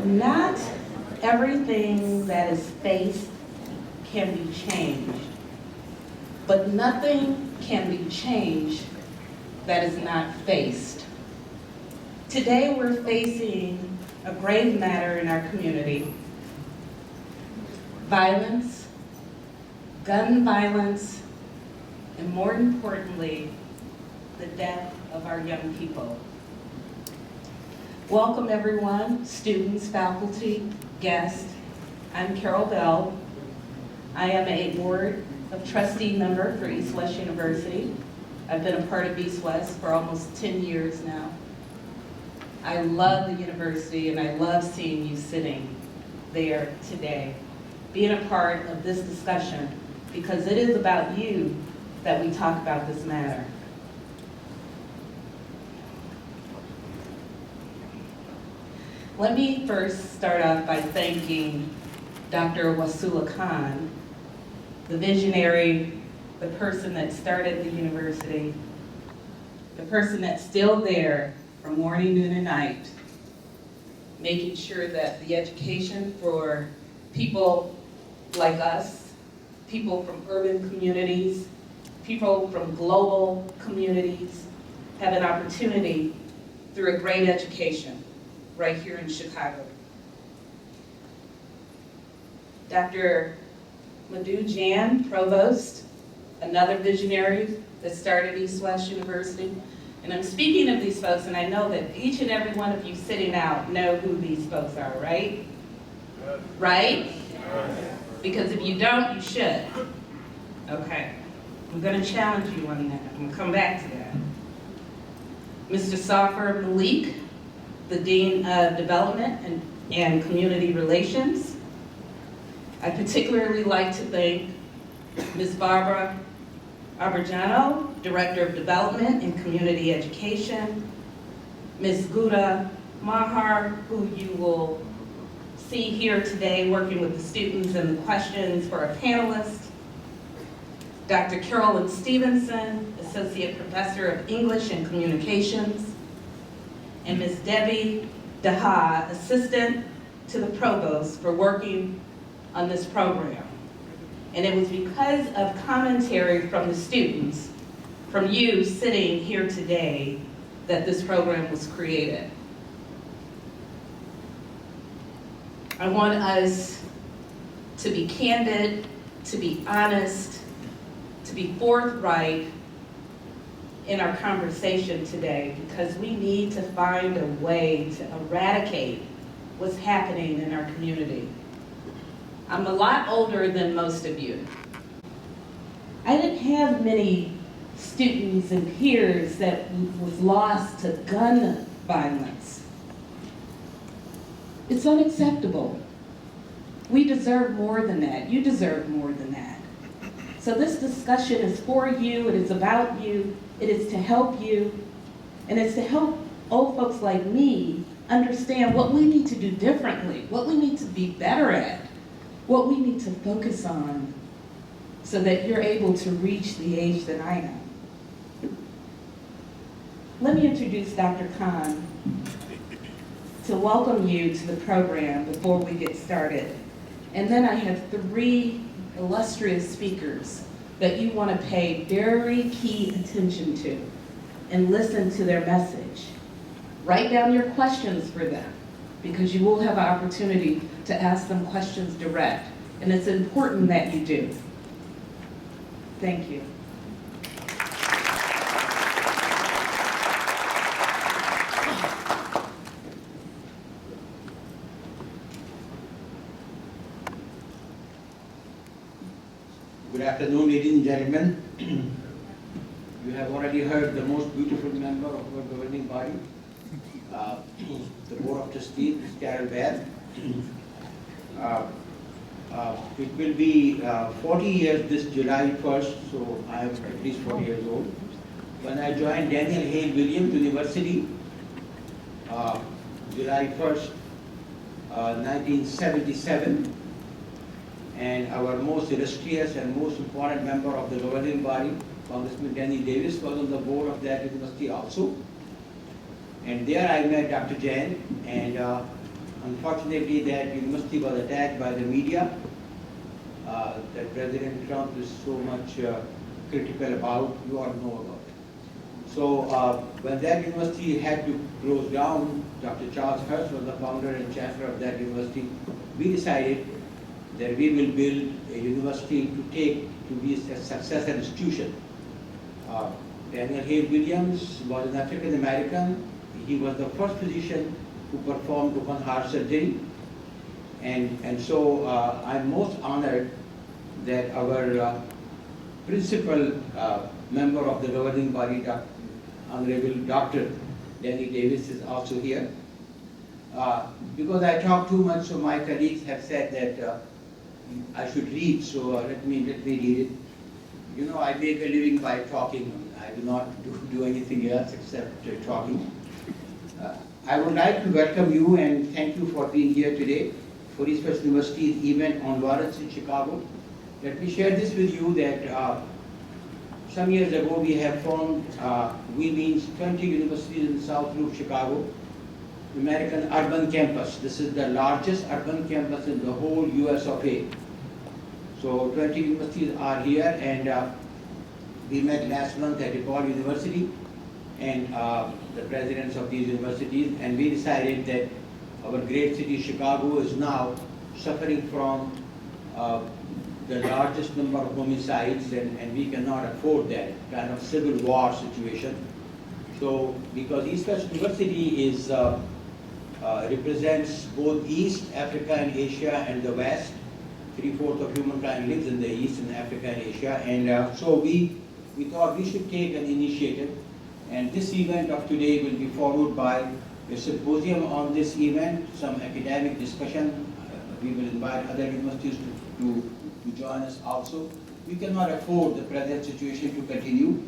Not everything that is faced can be changed, but nothing can be changed that is not faced. Today we're facing a grave matter in our community: violence, gun violence, and more importantly, the death of our young people. Welcome everyone, students, faculty, guests. I'm Carol Bell. I am a board of trustee member for East West University. I've been a part of East West for almost 10 years now. I love the university and I love seeing you sitting there today, being a part of this discussion, because it is about you that we talk about this matter. Let me first start off by thanking Dr. WASIULLAH Khan, the visionary, the person that started the university, the person that's still there from morning, noon, and night, making sure that the education for people like us, people from urban communities, people from global communities, have an opportunity through a great education right here in Chicago. Dr. Madhu Jan, Provost, another visionary that started East West University. And I'm speaking of these folks, and I know that each and every one of you sitting out know who these folks are, right? Yes. Right? Yes. Because if you don't, you should. Okay. I'm going to challenge you on that. I'm going to come back to that. Mr. Safar Malik, the Dean of Development and Community Relations. I particularly like to thank Ms. Barbara Aberjano, Director of Development and Community Education, Ms. GHADA Mahar, who you will see here today working with the students and the questions for our panelists, Dr. Carolyn Stevenson, Associate Professor of English and Communications, and Ms. Debbie Daha, Assistant to the Provost, for working on this program. And it was because of commentary from the students, from you sitting here today, that this program was created. I want us to be candid, to be honest, to be forthright in our conversation today, because we need to find a way to eradicate what's happening in our community. I'm a lot older than most of you. I didn't have many students and peers that was lost to gun violence. It's unacceptable. We deserve more than that. You deserve more than that. So this discussion is for you, it is about you, it is to help you, and it's to help old folks like me understand what we need to do differently, what we need to be better at, what we need to focus on, so that you're able to reach the age that I am. Let me introduce Dr. Khan to welcome you to the program before we get started. And then I have 3 illustrious speakers that you want to pay very key attention to and listen to their message. Write down your questions for them, because you will have an opportunity to ask them questions direct, and it's important that you do. Thank you. Good afternoon, ladies and gentlemen. You have already heard the most beautiful member of our governing body, the Board of Trustees, Ms. Carol Bell. It will be 40 years this July 1st, so I am at least 40 years old. When I joined Daniel Hale Williams University, July 1st, 1977, and our most illustrious and most important member of the governing body, Congressman Danny Davis, was on the board of that university also. And there I met Dr. Jan, and Unfortunately, that university was attacked by the media that President Trump is so much critical about. You all know about it. So when that university had to close down, Dr. Charles Hurst was the founder and chancellor of that university. We decided that we will build a university to be a successor institution. Daniel Hale Williams was an African American. He was the first physician who performed open heart surgery. And so I'm most honored that our principal member of the governing body, Honorable Dr. Danny Davis, is also here. Because I talk too much, so my colleagues have said that I should read, so let me read it. You know, I make a living by talking. I do not do anything else except talking. I would like to welcome you and thank you for being here today for East West University's event on violence in Chicago. Let me share this with you that some years ago we have formed, we means 20 universities in the South Loop, Chicago, American Urban Campus. This is the largest urban campus in the whole US of A. So 20 universities are here, and we met last month at DePaul University and the presidents of these universities, and we decided that our great city Chicago is now suffering from the largest number of homicides, and we cannot afford that kind of civil war situation. So because East West University is represents both East Africa and Asia and the West. 3/4 of humankind lives in the East, in Africa and Asia, and so we thought we should take an initiative, and this event of today will be followed by a symposium on this event, some academic discussion. We will invite other universities to join us also. We cannot afford the present situation to continue.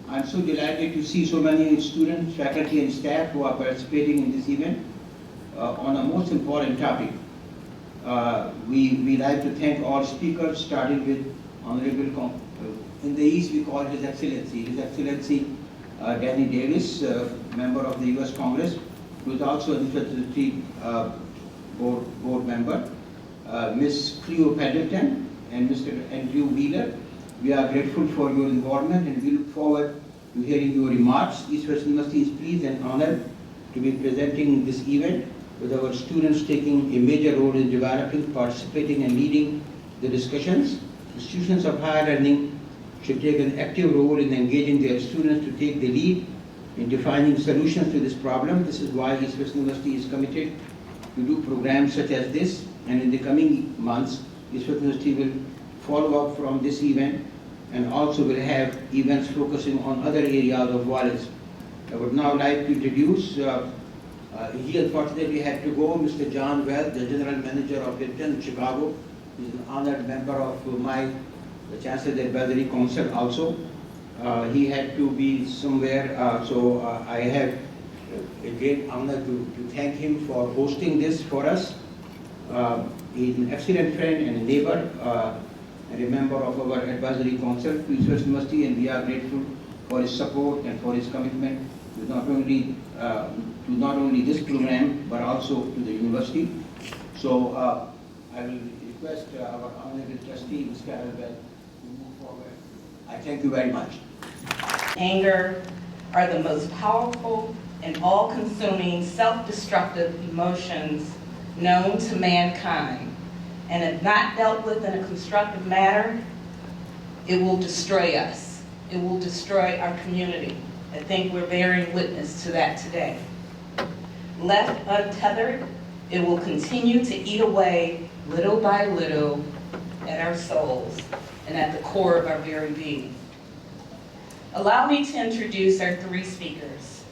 I'm so delighted to see so many students, faculty and staff who are participating in this event on a most important topic. We like to thank all speakers, starting with Honorable, in the East we call His Excellency Danny Davis, member of the US Congress, who is also an university board member, Ms. CLEO Pendleton, and Mr. Andrew Wheeler. We are grateful for your involvement and we look forward to hearing your remarks. East West University is pleased and honored to be presenting this event, with our students taking a major role in developing, participating and leading the discussions. Institutions of higher learning should take an active role in engaging their students to take the lead in defining solutions to this problem. This is why East West University is committed to do programs such as this, and in the coming months, East West University will follow up from this event and also will have events focusing on other areas of violence. I would now like to introduce, he unfortunately had to go, Mr. John Wells, the General Manager of Hilton, Chicago. He's an honored member of the Chancellor Advisory Council also. He had to be somewhere, so I have a great honor to thank him for hosting this for us. He's an excellent friend and a neighbor, and a member of our Advisory Council to East West University, and we are grateful for his support and for his commitment to not only this program but also to the university. So I will request our honorable trustee, Ms. Carol Bell, to move forward. I thank you very much. Anger are the most powerful and all-consuming self-destructive emotions known to mankind, and if not dealt with in a constructive manner, it will destroy us. It will destroy our community. I think we're bearing witness to that today. Left untethered, it will continue to eat away little by little at our souls and at the core of our very being. Allow me to introduce our three speakers,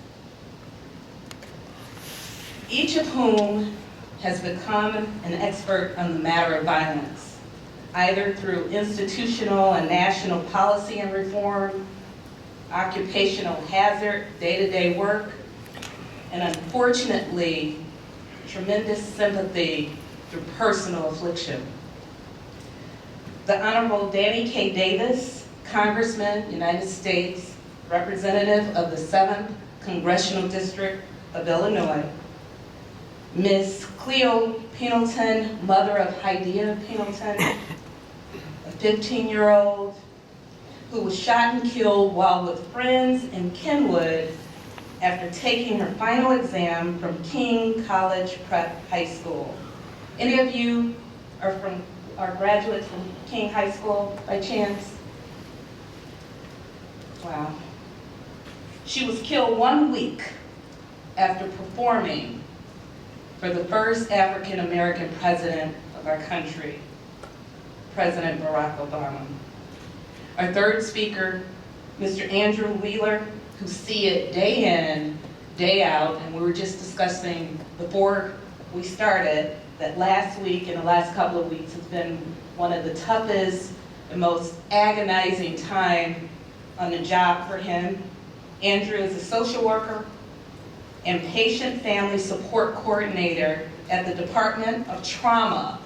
each of whom has become an expert on the matter of violence, either through institutional and national policy and reform, occupational hazard, day-to-day work, and unfortunately, tremendous sympathy through personal affliction. The Honorable Danny K. Davis, Congressman, United States, representative of the 7th Congressional District of Illinois. Ms. CLEO Pendleton, mother of HADIYA Pendleton, a 15-year-old who was shot and killed while with friends in Kenwood after taking her final exam from King College Prep High School. Any of you are graduates from King High School by chance? Wow. She was killed 1 week after performing for the first African American president of our country, President Barack Obama. Our third speaker, Mr. Andrew Wheeler, who see it day in, day out, and we were just discussing before we started that last week and the last couple of weeks has been one of the toughest and most agonizing time on the job for him. Andrew is a social worker and patient family support coordinator at the Department of Trauma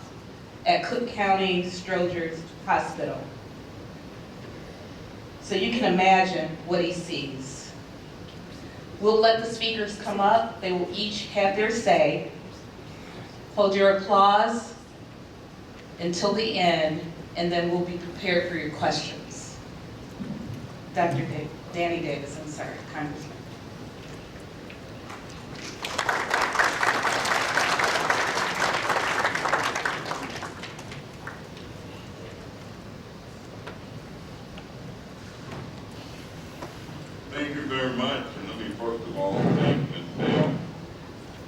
at Cook County STROGER Hospital. So you can imagine what he sees. We'll let the speakers come up. They will each have their say. Hold your applause until the end, and then we'll be prepared for your questions. Dr. Danny Davis, I'm sorry, Congressman. Thank you very much, and let me first of all thank Ms. Bell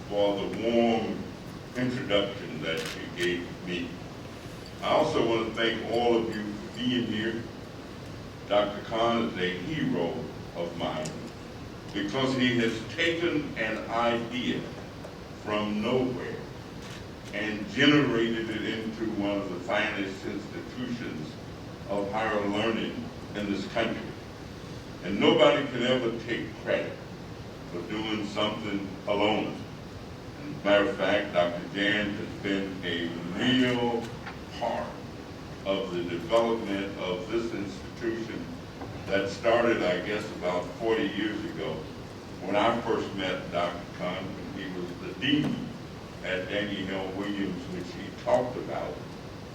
for the warm introduction that she gave me. I also want to thank all of you for being here. Dr. Khan is a hero of mine because he has taken an idea from nowhere and generated it into one of the finest institutions of higher learning in this country. And nobody can ever take credit for doing something alone. As a matter of fact, Dr. Jan has been a real part of the development of this institution that started, I guess, about 40 years ago when I first met Dr. Khan when he was the dean at Danny Williams, which he talked about.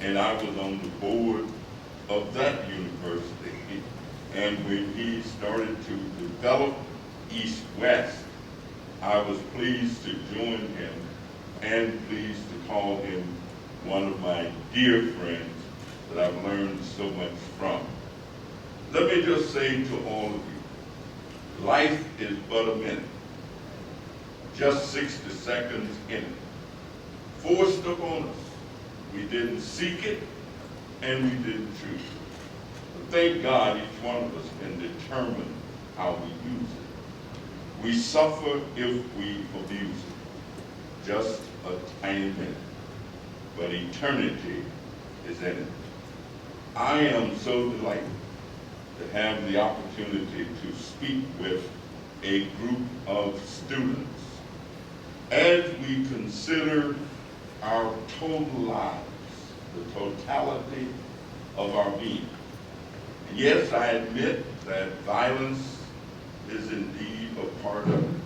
And I was on the board of that university. And when he started to develop East-West, I was pleased to join him and pleased to call him one of my dear friends that I've learned so much from. Let me just say to all of you, life is but a minute, just 60 seconds in it, forced upon us. We didn't seek it and we didn't choose it. But thank God each one of us can determine how we use it. We suffer if we abuse it, just a tiny minute, but eternity is in it. I am so delighted to have the opportunity to speak with a group of students as we consider our total lives, the totality of our being. And yes, I admit that violence is indeed a part of it,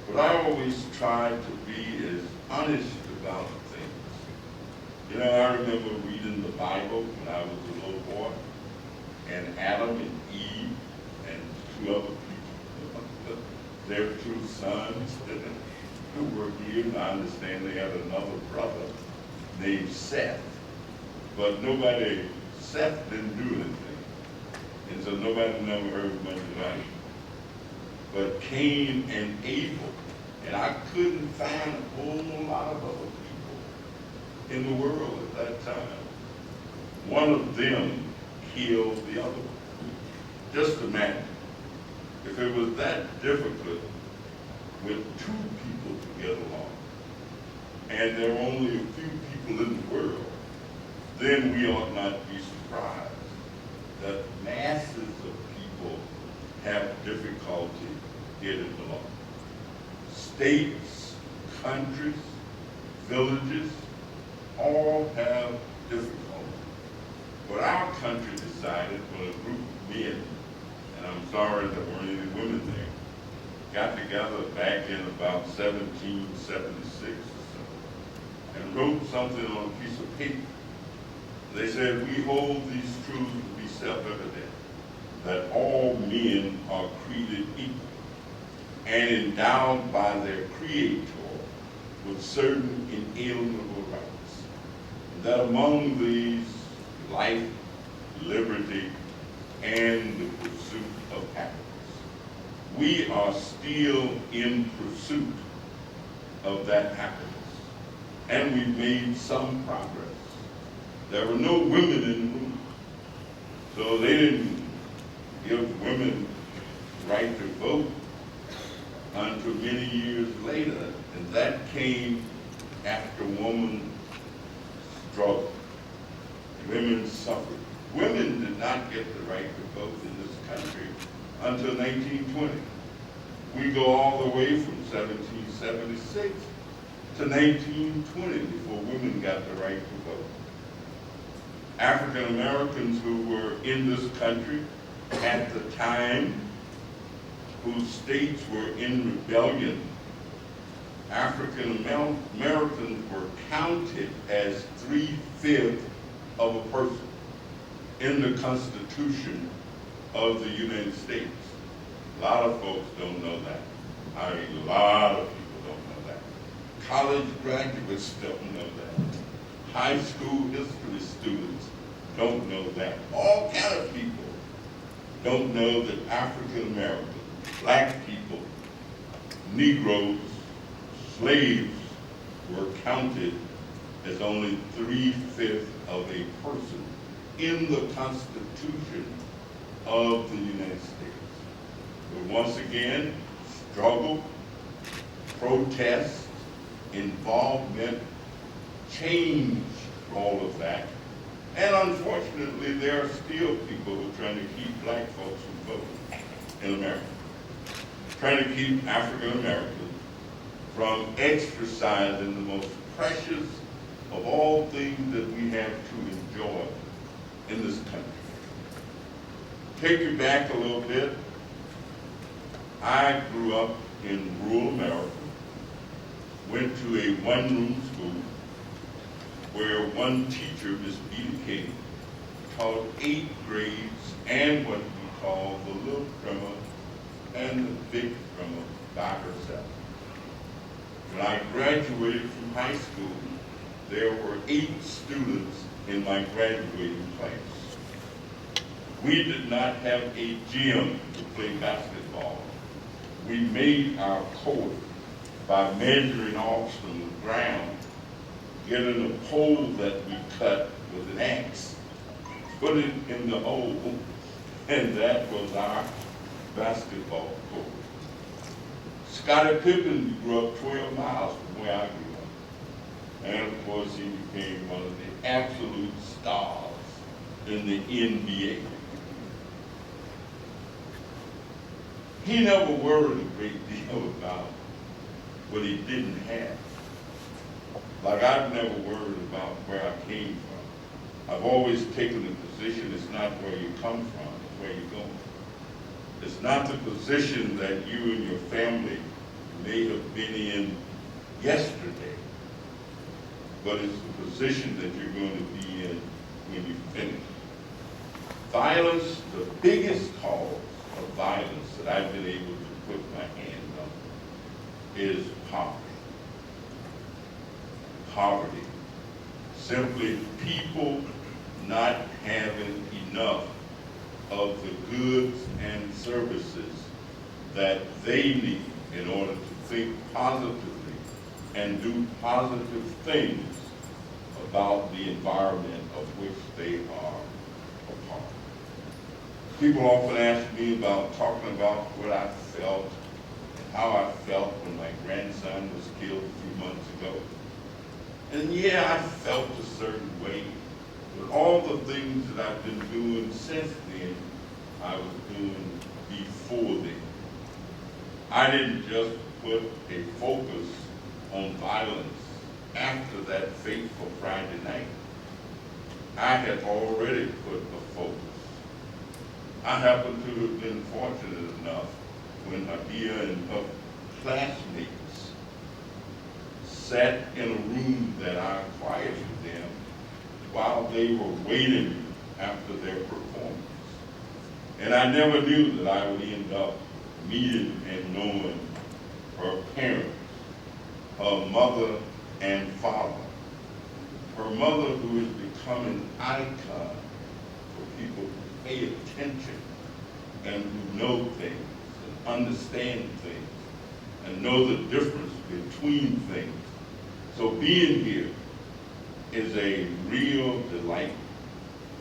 but I always try to be as honest about things. You know, I remember reading the Bible when I was a little boy, and Adam and Eve and two other people, their two sons who were here, and I understand they had another brother named Seth, but Seth didn't do anything, and so nobody never heard much about him. But Cain and Abel, and I couldn't find a whole lot of other people in the world at that time. One of them killed the other one. Just imagine, if it was that difficult with two people to get along, and there are only a few people in the world, then we ought not be surprised that masses of people have difficulty getting along. States, countries, villages, all have difficulty. But our country decided when a group of men, and I'm sorry there weren't any women there, got together back in about 1776 or so, and wrote something on a piece of paper. They said, we hold these truths to be self-evident, that all men are created equal and endowed by their Creator with certain inalienable rights, and that among these, life, liberty, and the pursuit of happiness. We are still in pursuit of that happiness, and we've made some progress. There were no women in the room, so they didn't give women the right to vote until many years later, and that came after women struggled. Women suffered. Women did not get the right to vote in this country until 1920. We go all the way from 1776 to 1920 before women got the right to vote. African Americans who were in this country at the time, whose states were in rebellion, African Americans were counted as 3/5 of a person in the Constitution of the United States. A lot of folks don't know that. I mean, a lot of people don't know that. College graduates don't know that. High school history students don't know that. All kind of people don't know that African Americans, black people, Negroes, slaves were counted as only 3/5 of a person in the Constitution of the United States. But once again, struggle, protest, involvement, changed all of that. And unfortunately, there are still people who are trying to keep black folks from voting in America, trying to keep African Americans from exercising the most precious of all things that we have to enjoy in this country. Take you back a little bit. I grew up in rural America, went to a one-room school where one teacher, Miss Beta K, taught 8 grades and what we call the little drummer and the big drummer by herself. When I graduated from high school, there were 8 students in my graduating class. We did not have a gym to play basketball. We made our court by measuring off some ground, getting a pole that we cut with an axe, put it in the hole, and that was our basketball court. Scottie Pippen grew up 12 miles from where I grew up. And of course, he became one of the absolute stars in the NBA. He never worried a great deal about what he didn't have. Like I've never worried about where I came from. I've always taken the position it's not where you come from, it's where you're going. It's not the position that you and your family may have been in yesterday, but it's the position that you're going to be in when you finish. Violence, the biggest cause of violence that I've been able to put my hand on is poverty. Poverty. Simply people not having enough of the goods and services that they need in order to think positively and do positive things about the environment of which they are a part. People often ask me about talking about what I felt and how I felt when my grandson was killed a few months ago. And yeah, I felt a certain way, but all the things that I've been doing since then, I was doing before then. I didn't just put a focus on violence after that fateful Friday night. I had already put a focus. I happen to have been fortunate enough when HADIYA and her classmates sat in a room that I acquired with them while they were waiting after their performance. And I never knew that I would end up meeting and knowing her parents, her mother and father. Her mother, who has become an icon for people who pay attention and who know things and understand things and know the difference between things. So being here is a real delight,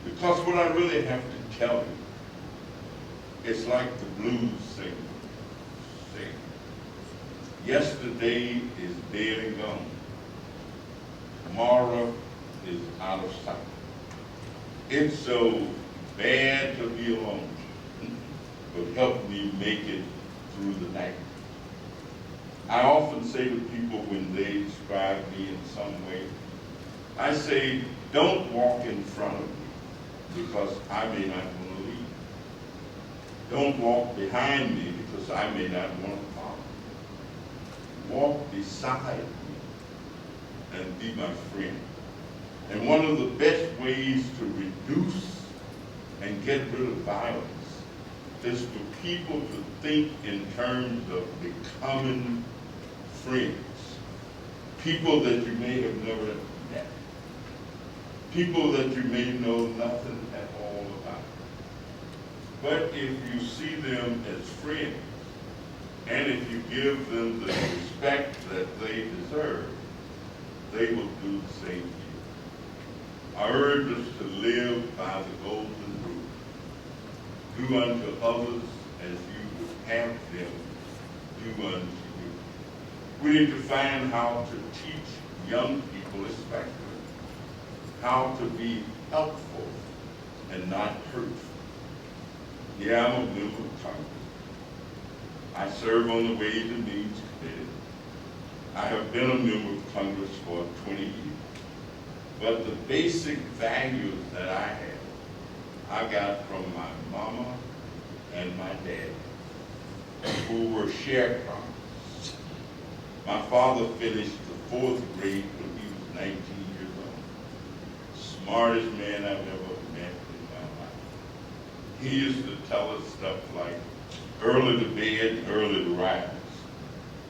because what I really have to tell you, it's like the blues singer say, yesterday is dead and gone. Tomorrow is out of sight. It's so bad to be alone, but help me make it through the night. I often say to people when they describe me in some way, I say, don't walk in front of me because I may not want to leave. Don't walk behind me because I may not want to follow. Walk beside me and be my friend. And one of the best ways to reduce and get rid of violence is for people to think in terms of becoming friends. People that you may have never met. People that you may know nothing at all about. But if you see them as friends, and if you give them the respect that they deserve, they will do the same to you. I urge us to live by the golden rule. Do unto others as you would have them do unto you. We need to find how to teach young people especially how to be helpful and not hurtful. Yeah, I'm a member of Congress. I serve on the Ways and Means Committee. I have been a member of Congress for 20 years. But the basic values that I have, I got from my mama and my dad, who were sharecroppers. My father finished the 4th grade when he was 19 years old. Smartest man I've ever met in my life. He used to tell us stuff like, early to bed, early to rise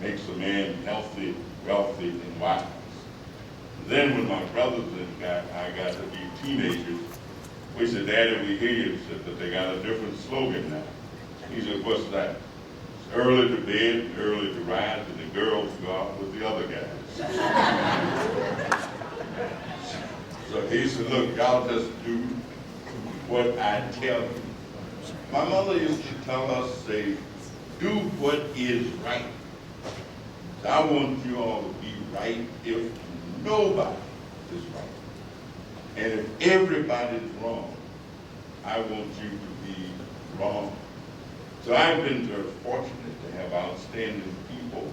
makes a man healthy, wealthy, and wise. Then when my brothers and I got to be teenagers, we said, Daddy, we hear you, but they got a different slogan now. He said, what's that? It's early to bed, early to rise, and the girls go out with the other guys. So he said, look, y'all just do what I tell you. My mother used to tell us, say, do what is right. So I want you all to be right if nobody is right. And if everybody's wrong, I want you to be wrong. So I've been very fortunate to have outstanding people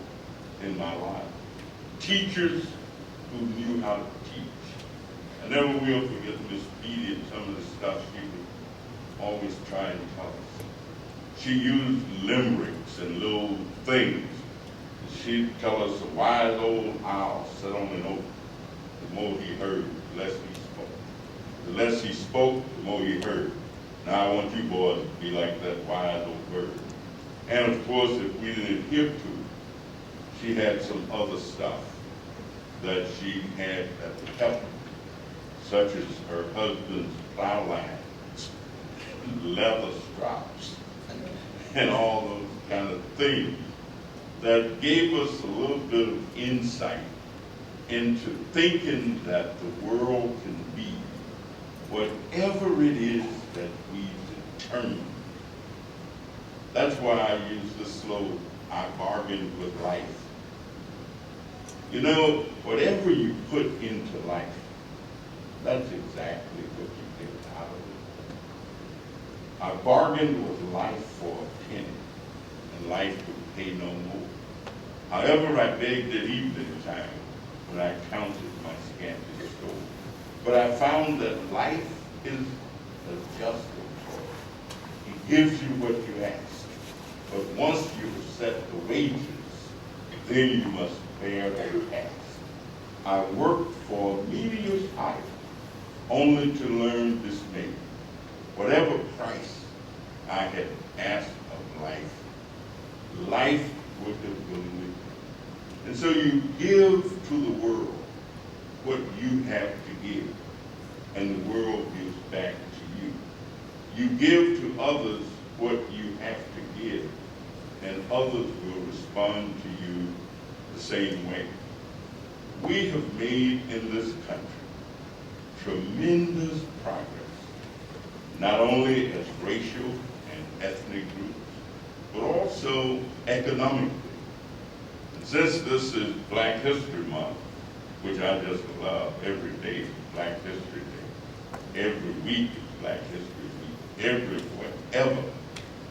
in my life. Teachers who knew how to teach. I never will forget Miss Beatty and some of the stuff she would always try and tell us. She used limericks and little things. She'd tell us a wise old owl sat on an oak. The more he heard, the less he spoke. The less he spoke, the more he heard. Now I want you boys to be like that wise old bird. And of course, if we didn't adhere to it, she had some other stuff that she had that would help, such as her husband's plow lines, leather straps, and all those kind of things that gave us a little bit of insight into thinking that the world can be whatever it is that we determine. That's why I use this slogan, I bargain with life. You know, whatever you put into life, that's exactly what you get out of it. I bargained with life for a penny, and life would pay no more. However, I begged at evening time when I counted my scanty store. But I found that life is adjustable. He gives you what you ask. But once you set the wages, then you must bear the task. I worked for many years higher, only to learn dismay. Whatever price I had asked of life, life would have been with me. And so you give to the world what you have to give, and the world gives back to you. You give to others what you have to give, and others will respond to you the same way. We have made in this country tremendous progress, not only as racial and ethnic groups, but also economically. And since this is Black History Month, which I just love, every day is Black History Day, every week is Black History Week, everywhere, ever,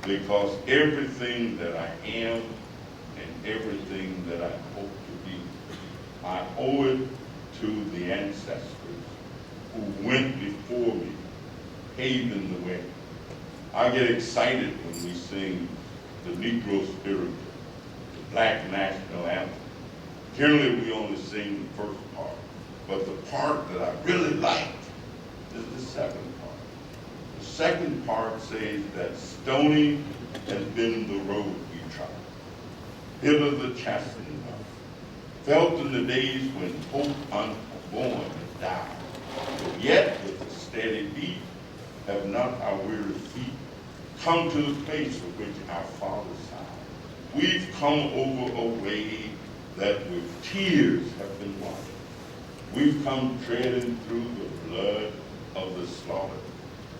because everything that I am and everything that I hope to be, I owe it to the ancestors who went before me, paving the way. I get excited when we sing the Negro Spiritual, the Black National Anthem. Generally, we only sing the first part, but the part that I really liked is the second part. The second part says that stony has been the road we trod, hither the chastening, felt in the days when hope unborn had died, but yet with a steady beat have not our weary feet come to the place for which our fathers sighed. We've come over a way that with tears have been washed. We've come treading through the blood of the slaughter,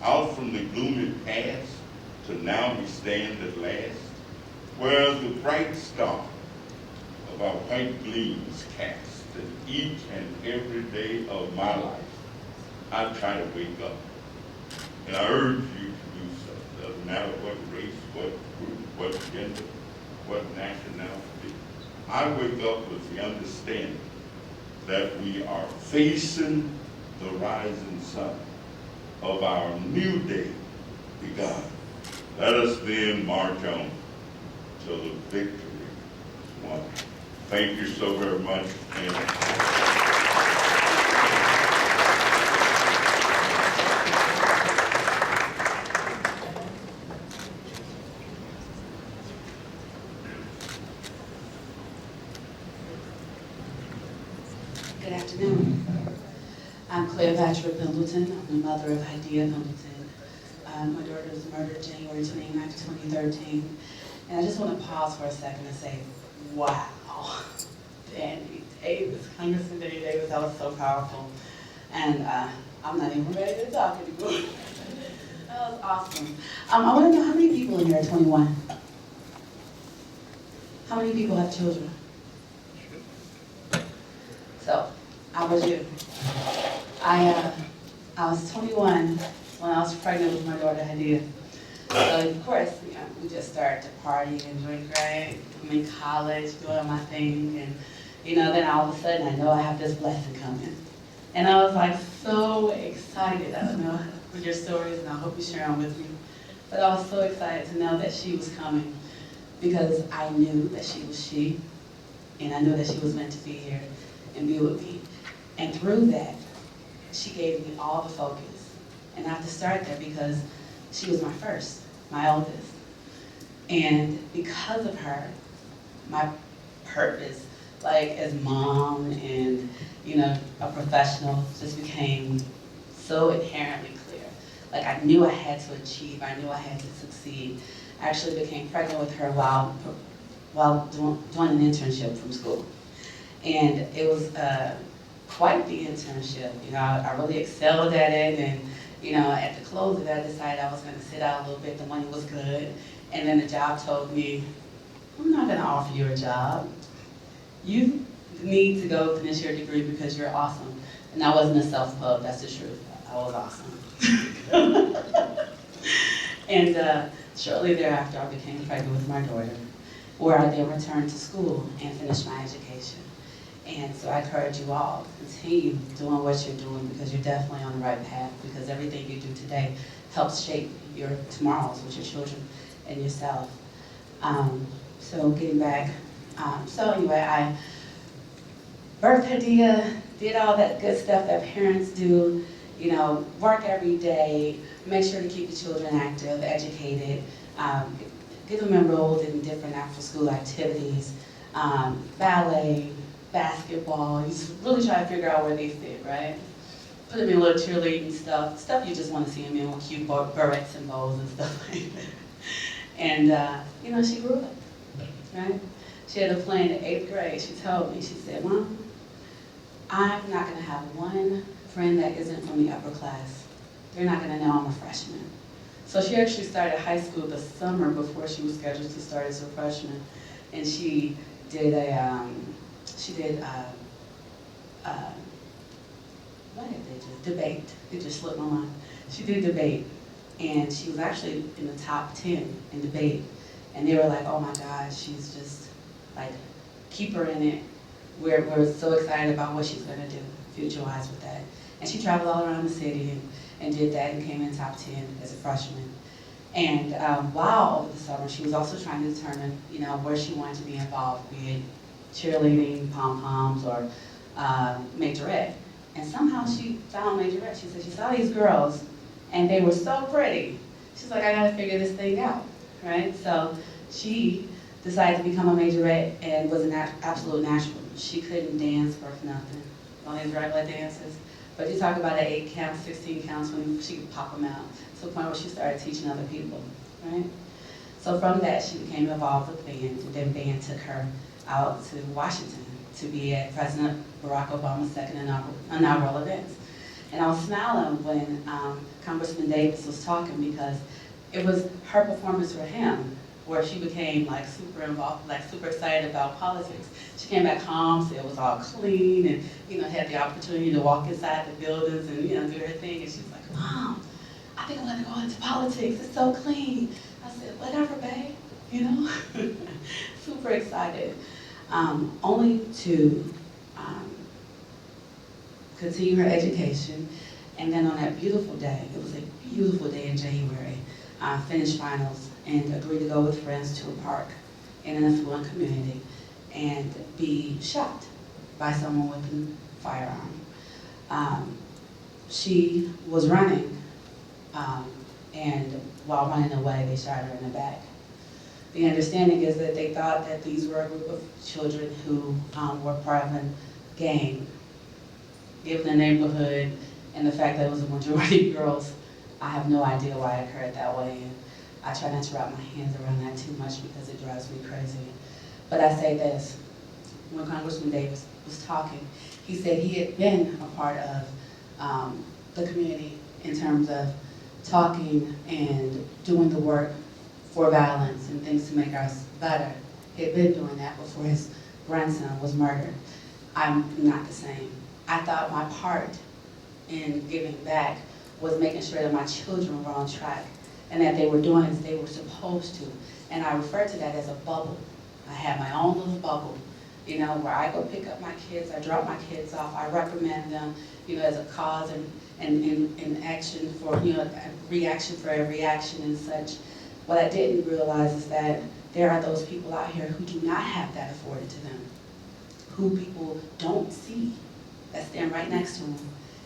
out from the gloomy past to now we stand at last, where the bright star of our white gleams cast, and each and every day of my life, I try to wake up. And I urge you to do so. Doesn't matter what race, what group, what gender, what nationality. I wake up with the understanding that we are facing the rising sun of our new day begun. Let us then march on till the victory is won. Thank you so very much. Good afternoon. I'm Cleopatra Pendleton. I'm the mother of HADIYA Pendleton. My daughter was murdered January 29, 2013. And I just want to pause for a second and say, wow, Danny Davis, Congressman Danny Davis, that was so powerful. And I'm not even ready to talk anymore. That was awesome. I want to know how many people in here are 21? How many people have children? So, I was you. I was 21 when I was pregnant with my daughter HADIYA. So of course, you know, we just started to party and drink, right? I'm in college, doing my thing, and you know, then all of a sudden I know I have this blessing coming. And I was like so excited. I don't know with your stories, and I hope you share them with me. But I was so excited to know that she was coming because I knew that she was she, and I knew that she was meant to be here and be with me. And through that, she gave me all the focus. And I have to start there because she was my first, my oldest. And because of her, my purpose, like as mom and, you know, a professional, just became so inherently clear. Like I knew I had to achieve, I knew I had to succeed. I actually became pregnant with her while doing an internship from school. And it was quite the internship. You know, I really excelled at it, and you know, at the close of it, I decided I was going to sit out a little bit. The money was good, and then the job told me, "I'm not going to offer you a job. You need to go finish your degree because you're awesome." And I wasn't a self-pub. That's the truth. I was awesome. And shortly thereafter, I became pregnant with my daughter, where I then returned to school and finished my education. And so I encourage you all to continue doing what you're doing because you're definitely on the right path, because everything you do today helps shape your tomorrows with your children and yourself. So getting back, so anyway, birthed HADIYA, did all that good stuff that parents do, you know, work every day, make sure to keep the children active, educated, get them enrolled in different after-school activities, ballet, basketball. You just really try to figure out where they fit, right? Put them in little cheerleading stuff you just want to see them in with cute barrettes and bows and stuff like that. And, you know, she grew up, right? She had a plan in 8th grade. She told me, she said, Mom, I'm not going to have one friend that isn't from the upper class. They're not going to know I'm a freshman. So she actually started high school the summer before she was scheduled to start as a freshman. And she did debate. It just slipped my mind. She did debate, and she was actually in the top 10 in debate. And they were like, oh my God, she's just like, keep her in it. We're so excited about what she's gonna do future-wise with that. And she traveled all around the city and did that and came in top 10 as a freshman. And while over the summer, she was also trying to determine, you know, where she wanted to be involved, be it cheerleading, pom-poms, or majorette. And somehow she found majorette. She said she saw these girls, and they were so pretty. She's like, I gotta figure this thing out, right? So she decided to become a majorette and was an absolute natural. She couldn't dance worth nothing, only these regular dances. But you talk about at 8 counts, 16 counts, when she could pop them out, to the point where she started teaching other people, right? So from that, she became involved with band, and then band took her out to Washington to be at President Barack Obama's second inaugural events. And I was smiling when Congressman Davis was talking, because it was her performance for him where she became like super involved, like super excited about politics. She came back home, so it was all clean, and you know, had the opportunity to walk inside the buildings and you know, do her thing. And she was like, Mom, I think I'm gonna go into politics. It's so clean. I said, whatever, babe. You know, super excited. Only to continue her education, and then on that beautiful day, it was a beautiful day in January, finished finals and agreed to go with friends to a park in an affluent community and be shot by someone with a firearm. She was running, and while running away, they shot her in the back. The understanding is that they thought that these were a group of children who were part of a gang. Given the neighborhood and the fact that it was a majority girls, I have no idea why it occurred that way. And I try not to wrap my hands around that too much because it drives me crazy. But I say this, when Congressman Davis was talking, he said he had been a part of the community in terms of talking and doing the work for violence and things to make us better. He had been doing that before his grandson was murdered. I'm not the same. I thought my part in giving back was making sure that my children were on track and that they were doing as they were supposed to. And I refer to that as a bubble. I have my own little bubble, you know, where I go pick up my kids, I drop my kids off, I reprimand them, you know, as a cause and action for, you know, a reaction for every action and such. What I didn't realize is that there are those people out here who do not have that afforded to them, who people don't see, that stand right next to them.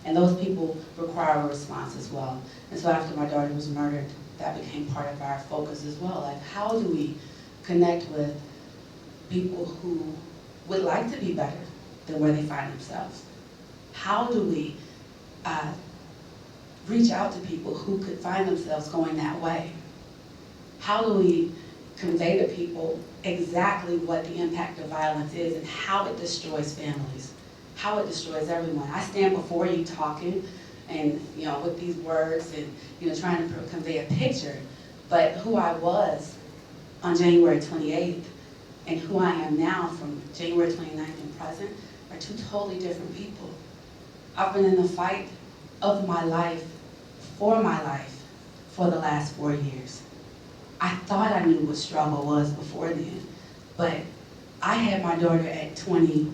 And those people require a response as well. And so after my daughter was murdered, that became part of our focus as well. Like, how do we connect with people who would like to be better than where they find themselves? How do we reach out to people who could find themselves going that way? How do we convey to people exactly what the impact of violence is and how it destroys families, how it destroys everyone? I stand before you talking and, you know, with these words and, you know, trying to convey a picture, but who I was on January 28th and who I am now from January 29th and present are two totally different people. I've been in the fight of my life for the last 4 years. I thought I knew what struggle was before then, but I had my daughter at 21,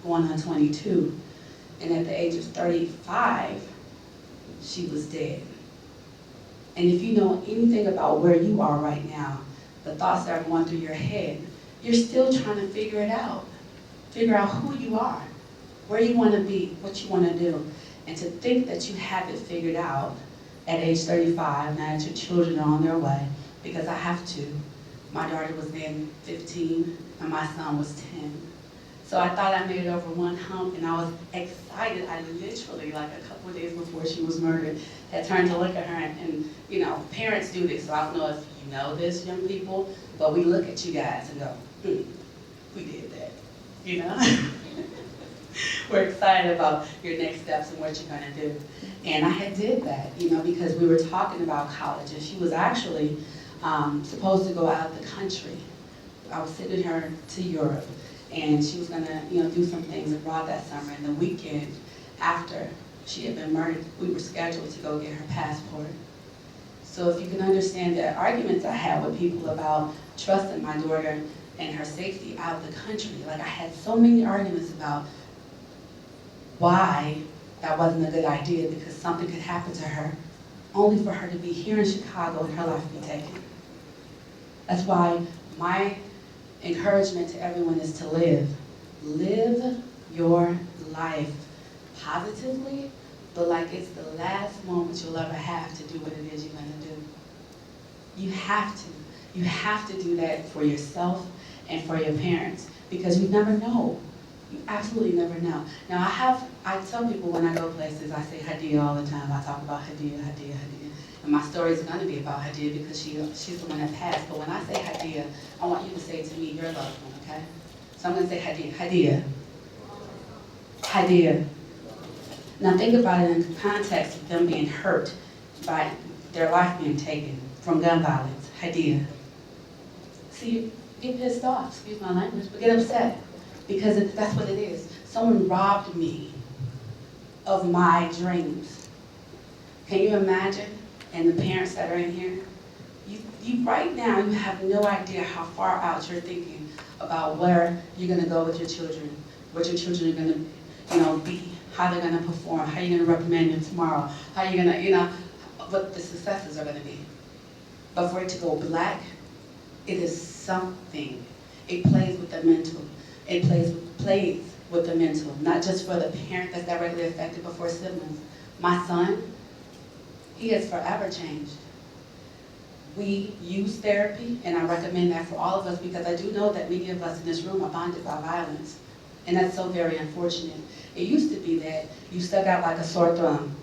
going on 22, and at the age of 35, she was dead. And if you know anything about where you are right now, the thoughts that are going through your head, you're still trying to figure it out. Figure out who you are, where you want to be, what you want to do. And to think that you have it figured out at age 35, now that your children are on their way, because I have to. My daughter was then 15, and my son was 10. So I thought I made it over one hump, and I was excited. I literally, like a couple of days before she was murdered, had turned to look at her, and you know, parents do this, so I don't know if you know this, young people, but we look at you guys and go, we did that, you know? We're excited about your next steps and what you're gonna do. And I had did that, you know, because we were talking about college, and she was actually supposed to go out of the country. I was sending her to Europe, and she was gonna, you know, do some things abroad that summer. And the weekend after she had been murdered, we were scheduled to go get her passport. So if you can understand the arguments I had with people about trusting my daughter and her safety out of the country, like I had so many arguments about why that wasn't a good idea, because something could happen to her, only for her to be here in Chicago and her life be taken. That's why my encouragement to everyone is to live. Live your life positively, but like it's the last moment you'll ever have to do what it is you're gonna do. You have to. You have to do that for yourself and for your parents, because you never know. You absolutely never know. Now I tell people when I go places, I say HADIYA all the time. I talk about HADIYA, HADIYA, HADIYA. And my story is gonna be about HADIYA because she's the one that passed. But when I say HADIYA, I want you to say to me your loved one, okay? So I'm gonna say HADIYA, HADIYA, HADIYA. Now think about it in the context of them being hurt by their life being taken from gun violence, HADIYA. See, get pissed off, excuse my language, but get upset. Because that's what it is. Someone robbed me of my dreams. Can you imagine? And the parents that are in here, you right now, you have no idea how far out you're thinking about where you're gonna go with your children, what your children are gonna, you know, be, how they're gonna perform, how you're gonna reprimand them tomorrow, how you're gonna, you know, what the successes are gonna be. But for it to go black, it is something. It plays with the mental. It plays with the mental, not just for the parent that's directly affected, but for siblings. My son, he has forever changed. We use therapy, and I recommend that for all of us, because I do know that many of us in this room are bonded by violence, and that's so very unfortunate. It used to be that you stuck out like a sore thumb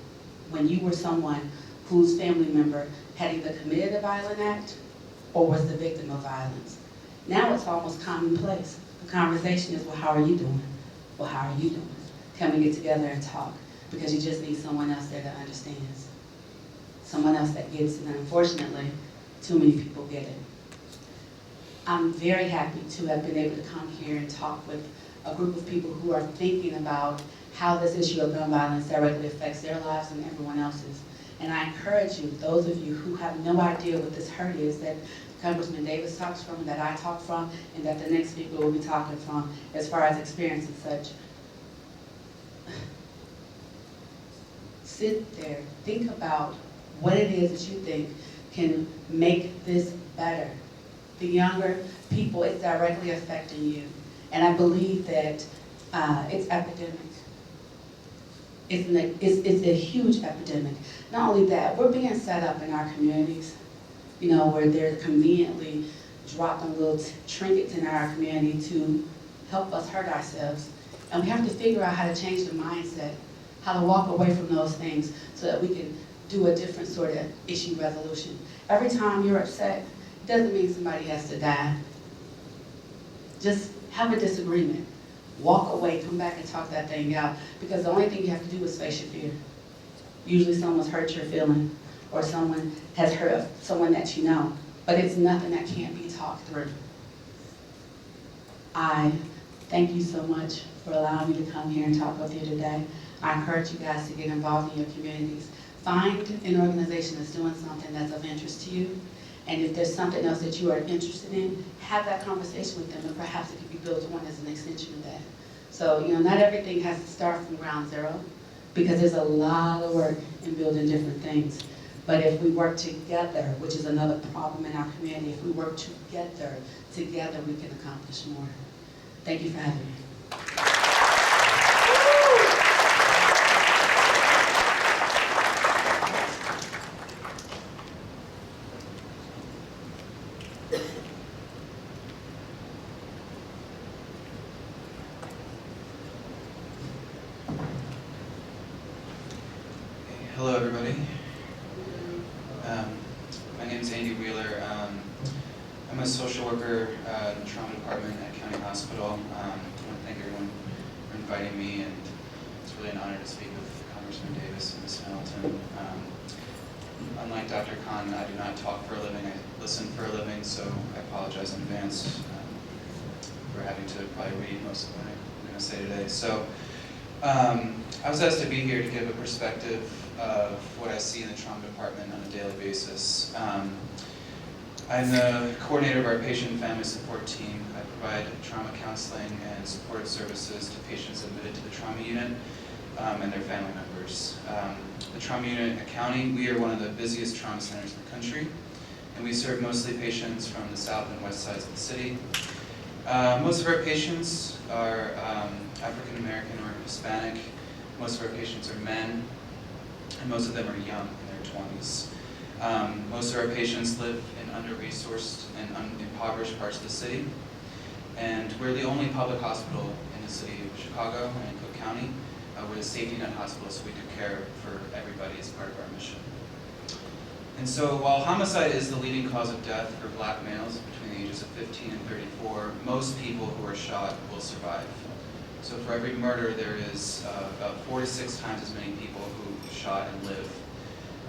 when you were someone whose family member had either committed a violent act or was the victim of violence. Now it's almost commonplace. The conversation is, well, how are you doing? Well, how are you doing? Can we get together and talk? Because you just need someone else there that understands. Someone else that gets it, and unfortunately, too many people get it. I'm very happy to have been able to come here and talk with a group of people who are thinking about how this issue of gun violence directly affects their lives and everyone else's. And I encourage you, those of you who have no idea what this hurt is, that Congressman Davis talks from, that I talk from, and that the next speaker will be talking from, as far as experience and such. Sit there, think about what it is that you think can make this better. The younger people, it's directly affecting you. And I believe that it's epidemic. It's a huge epidemic. Not only that, we're being set up in our communities, you know, where they're conveniently dropping little trinkets in our community to help us hurt ourselves. And we have to figure out how to change the mindset, how to walk away from those things so that we can do a different sort of issue resolution. Every time you're upset, it doesn't mean somebody has to die. Just have a disagreement. Walk away, come back and talk that thing out. Because the only thing you have to do is face your fear. Usually someone's hurt your feeling, or someone has hurt someone that you know. But it's nothing that can't be talked through. I thank you so much for allowing me to come here and talk with you today. I encourage you guys to get involved in your communities. Find an organization that's doing something that's of interest to you. And if there's something else that you are interested in, have that conversation with them, and perhaps it could be built on as an extension of that. So, you know, not everything has to start from ground zero, because there's a lot of work in building different things. But if we work together, which is another problem in our community, if we work together we can accomplish more. Thank you for having me. Hello, everybody. My name is Andy Wheeler. I'm a social worker in the trauma department at County Hospital. I want to thank everyone for inviting me, and it's really an honor to speak with Congressman Davis and Ms. Pendleton. Unlike Dr. Khan, I do not talk for a living. I listen for a living, so I apologize in advance for having to probably read most of what I'm going to say today. So I was asked to be here to give a perspective of what I see in the trauma department on a daily basis. I'm the coordinator of our patient and family support team. I provide trauma counseling and supportive services to patients admitted to the trauma unit and their family members. The trauma unit at County, we are one of the busiest trauma centers in the country, and we serve mostly patients from the south and west sides of the city. Most of our patients are African American or Hispanic. Most of our patients are men, and most of them are young, in their 20s. Most of our patients live in under-resourced and impoverished parts of the city, and we're the only public hospital in the city of Chicago and in Cook County. We're the safety net hospital, so we do care for everybody as part of our mission. And so while homicide is the leading cause of death for black males between the ages of 15 and 34, most people who are shot will survive. So for every murder, there is about 4 to 6 times as many people who shot and live.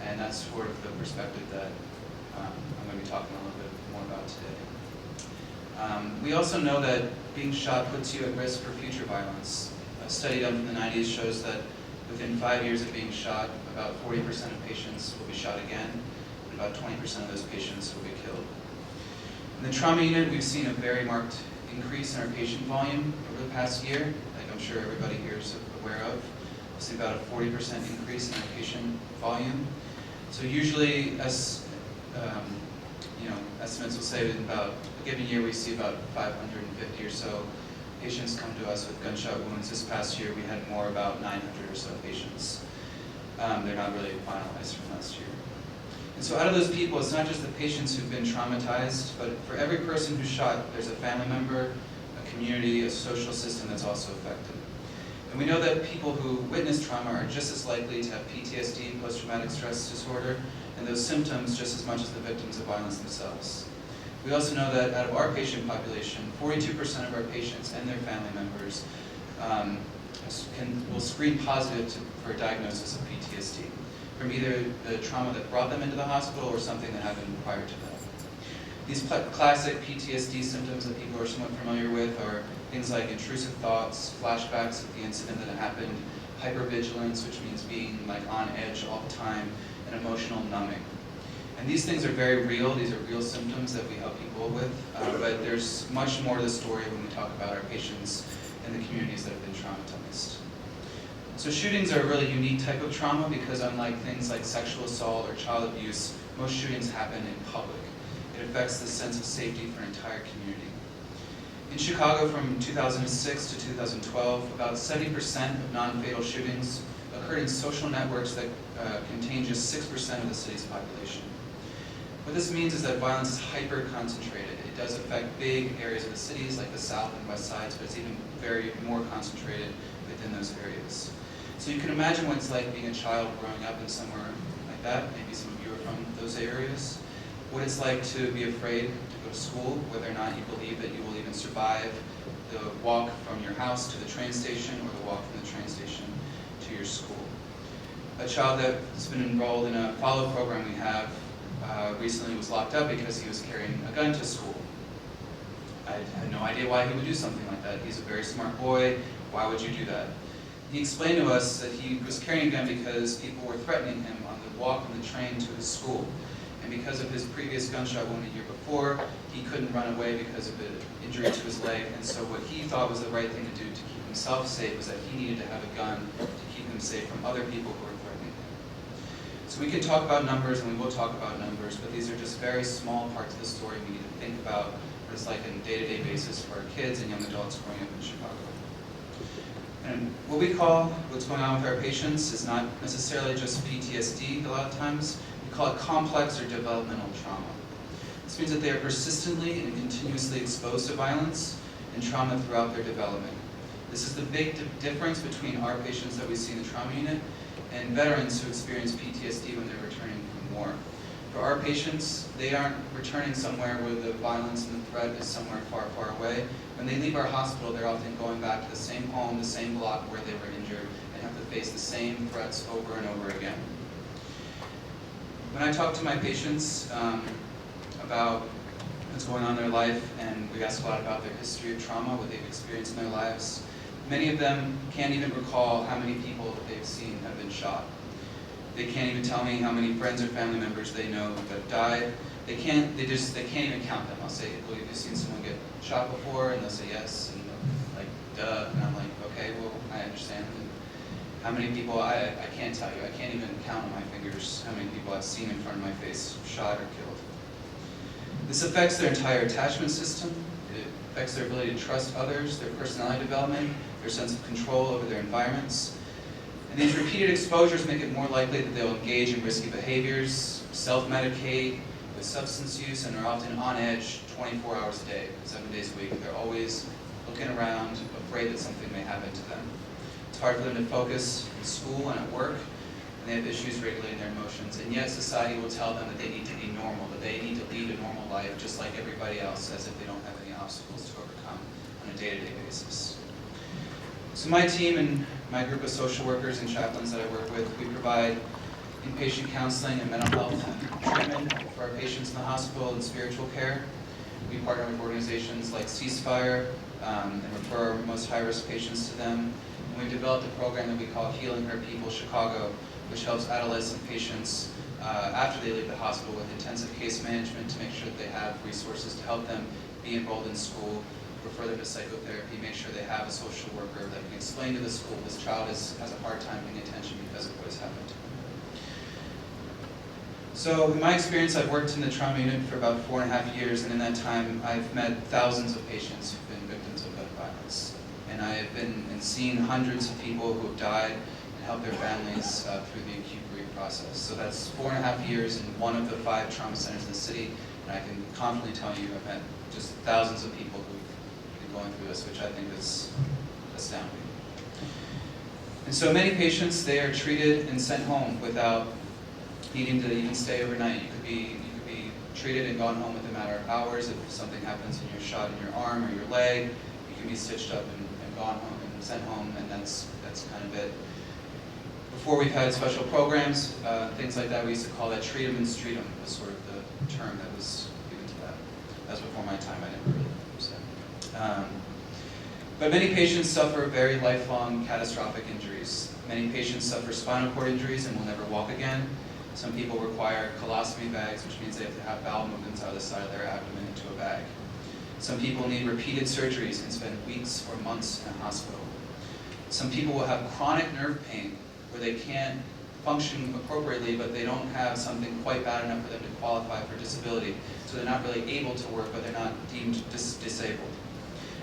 And that's sort of the perspective that I'm going to be talking a little bit more about today. We also know that being shot puts you at risk for future violence. A study done from the 90s shows that within 5 years of being shot, about 40% of patients will be shot again, and about 20% of those patients will be killed. In the trauma unit, we've seen a very marked increase in our patient volume over the past year, like I'm sure everybody here is aware of. We've seen about a 40% increase in our patient volume. So usually, estimates will say that in about a given year we see about 550 or so patients come to us with gunshot wounds. This past year we had more, about 900 or so patients. They're not really finalized from last year. And so out of those people, it's not just the patients who've been traumatized, but for every person who's shot, there's a family member, a community, a social system that's also affected. And we know that people who witness trauma are just as likely to have PTSD, post-traumatic stress disorder, and those symptoms just as much as the victims of violence themselves. We also know that out of our patient population, 42% of our patients and their family members will screen positive for a diagnosis of PTSD, from either the trauma that brought them into the hospital or something that happened prior to that. These classic PTSD symptoms that people are somewhat familiar with are things like intrusive thoughts, flashbacks of the incident that happened, hypervigilance, which means being like on edge all the time, and emotional numbing. And these things are very real. These are real symptoms that we help people with, but there's much more to the story when we talk about our patients and the communities that have been traumatized. So shootings are a really unique type of trauma because unlike things like sexual assault or child abuse, most shootings happen in public. It affects the sense of safety for an entire community. In Chicago from 2006 to 2012, about 70% of non-fatal shootings occurred in social networks that contain just 6% of the city's population. What this means is that violence is hyper-concentrated. It does affect big areas of the cities like the south and west sides, but it's even more concentrated within those areas. So you can imagine what it's like being a child growing up in somewhere like that. Maybe some of you are from those areas. What it's like to be afraid to go to school, whether or not you believe that you will even survive the walk from your house to the train station or the walk from the train station to your school. A child that's been enrolled in a follow program we have recently was locked up because he was carrying a gun to school. I had no idea why he would do something like that. He's a very smart boy. Why would you do that? He explained to us that he was carrying a gun because people were threatening him on the walk from the train to his school. And because of his previous gunshot wound a year before, he couldn't run away because of an injury to his leg. And so what he thought was the right thing to do to keep himself safe was that he needed to have a gun to keep him safe from other people who were threatening him. So we can talk about numbers, and we will talk about numbers, but these are just very small parts of the story we need to think about what it's like on a day-to-day basis for our kids and young adults growing up in Chicago. And what we call what's going on with our patients is not necessarily just PTSD a lot of times. We call it complex or developmental trauma. This means that they are persistently and continuously exposed to violence and trauma throughout their development. This is the big difference between our patients that we see in the trauma unit and veterans who experience PTSD when they're returning from war. For our patients, they aren't returning somewhere where the violence and the threat is somewhere far, far away. When they leave our hospital, they're often going back to the same home, the same block where they were injured, and have to face the same threats over and over again. When I talk to my patients about what's going on in their life, and we ask a lot about their history of trauma, what they've experienced in their lives, many of them can't even recall how many people that they've seen have been shot. They can't even tell me how many friends or family members they know that have died. They can't even count them. I'll say, well, have you seen someone get shot before? And they'll say yes, and like, duh. And I'm like, okay, well, I understand. And how many people, I can't tell you. I can't even count on my fingers how many people I've seen in front of my face shot or killed. This affects their entire attachment system. It affects their ability to trust others, their personality development, their sense of control over their environments. And these repeated exposures make it more likely that they'll engage in risky behaviors, self-medicate with substance use, and are often on edge 24 hours a day, 7 days a week. They're always looking around, afraid that something may happen to them. It's hard for them to focus in school and at work, and they have issues regulating their emotions. And yet society will tell them that they need to be normal, that they need to lead a normal life just like everybody else, as if they don't have any obstacles to overcome on a day-to-day basis. So my team and my group of social workers and chaplains that I work with, we provide inpatient counseling and mental health treatment for our patients in the hospital and spiritual care. We partner with organizations like Ceasefire and refer our most high-risk patients to them. And we've developed a program that we call Healing Her People Chicago, which helps adolescent patients after they leave the hospital with intensive case management to make sure that they have resources to help them be enrolled in school, refer them to psychotherapy, make sure they have a social worker that can explain to the school this child has a hard time paying attention because of what has happened to them. So in my experience, I've worked in the trauma unit for about 4.5 years, and in that time, I've met thousands of patients who've been victims of gun violence. And I have been and seen hundreds of people who have died and helped their families through the acute grief process. So that's 4.5 years in one of the 5 trauma centers in the city, and I can confidently tell you I've met just thousands of people who've been going through this, which I think is astounding. And so many patients, they are treated and sent home without needing to even stay overnight. You could be treated and gone home within a matter of hours. If something happens and you're shot in your arm or your leg, you can be stitched up and gone home and sent home, and that's kind of it. Before, we've had special programs, things like that. We used to call that treat 'em and street 'em, was sort of the term that was given to that. That was before my time. I never really used that. But many patients suffer very lifelong catastrophic injuries. Many patients suffer spinal cord injuries and will never walk again. Some people require colostomy bags, which means they have to have bowel movements out of the side of their abdomen into a bag. Some people need repeated surgeries and spend weeks or months in a hospital. Some people will have chronic nerve pain where they can't function appropriately, but they don't have something quite bad enough for them to qualify for disability. So they're not really able to work, but they're not deemed disabled.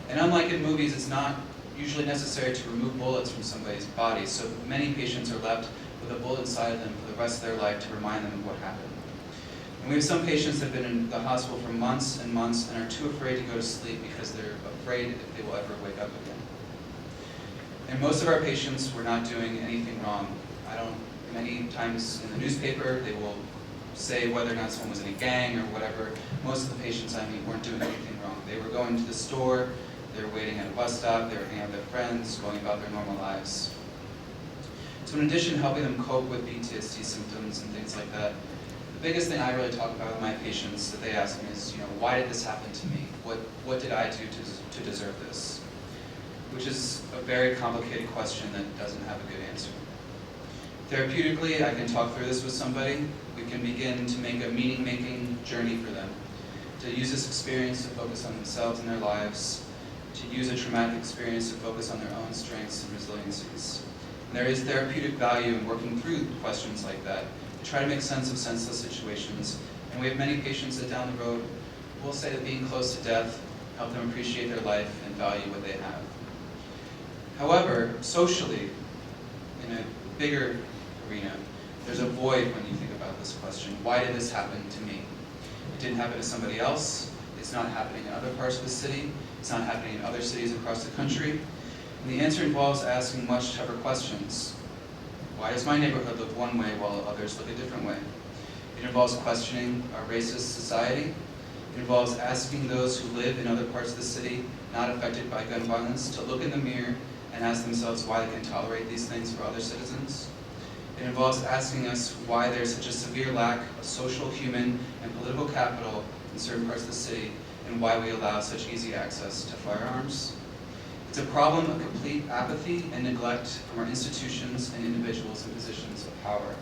And unlike in movies, it's not usually necessary to remove bullets from somebody's body. So many patients are left with a bullet inside of them for the rest of their life to remind them of what happened. And we have some patients that have been in the hospital for months and months and are too afraid to go to sleep because they're afraid if they will ever wake up again. And most of our patients were not doing anything wrong. Many times in the newspaper, they will say whether or not someone was in a gang or whatever. Most of the patients I meet weren't doing anything wrong. They were going to the store, they were waiting at a bus stop, they were hanging out with their friends, going about their normal lives. So in addition to helping them cope with PTSD symptoms and things like that, the biggest thing I really talk about with my patients that they ask me is, why did this happen to me? What did I do to deserve this? Which is a very complicated question that doesn't have a good answer. Therapeutically, I can talk through this with somebody. We can begin to make a meaning-making journey for them, to use this experience to focus on themselves and their lives, to use a traumatic experience to focus on their own strengths and resiliencies. And there is therapeutic value in working through questions like that, to try to make sense of senseless situations. And we have many patients that down the road will say that being close to death helped them appreciate their life and value what they have. However, socially, in a bigger arena, there's a void when you think about this question. Why did this happen to me? It didn't happen to somebody else. It's not happening in other parts of the city. It's not happening in other cities across the country. And the answer involves asking much tougher questions. Why does my neighborhood look one way while others look a different way? It involves questioning our racist society. It involves asking those who live in other parts of the city not affected by gun violence to look in the mirror and ask themselves why they can tolerate these things for other citizens. It involves asking us why there's such a severe lack of social, human, and political capital in certain parts of the city, and why we allow such easy access to firearms. It's a problem of complete apathy and neglect from our institutions and individuals in positions of power.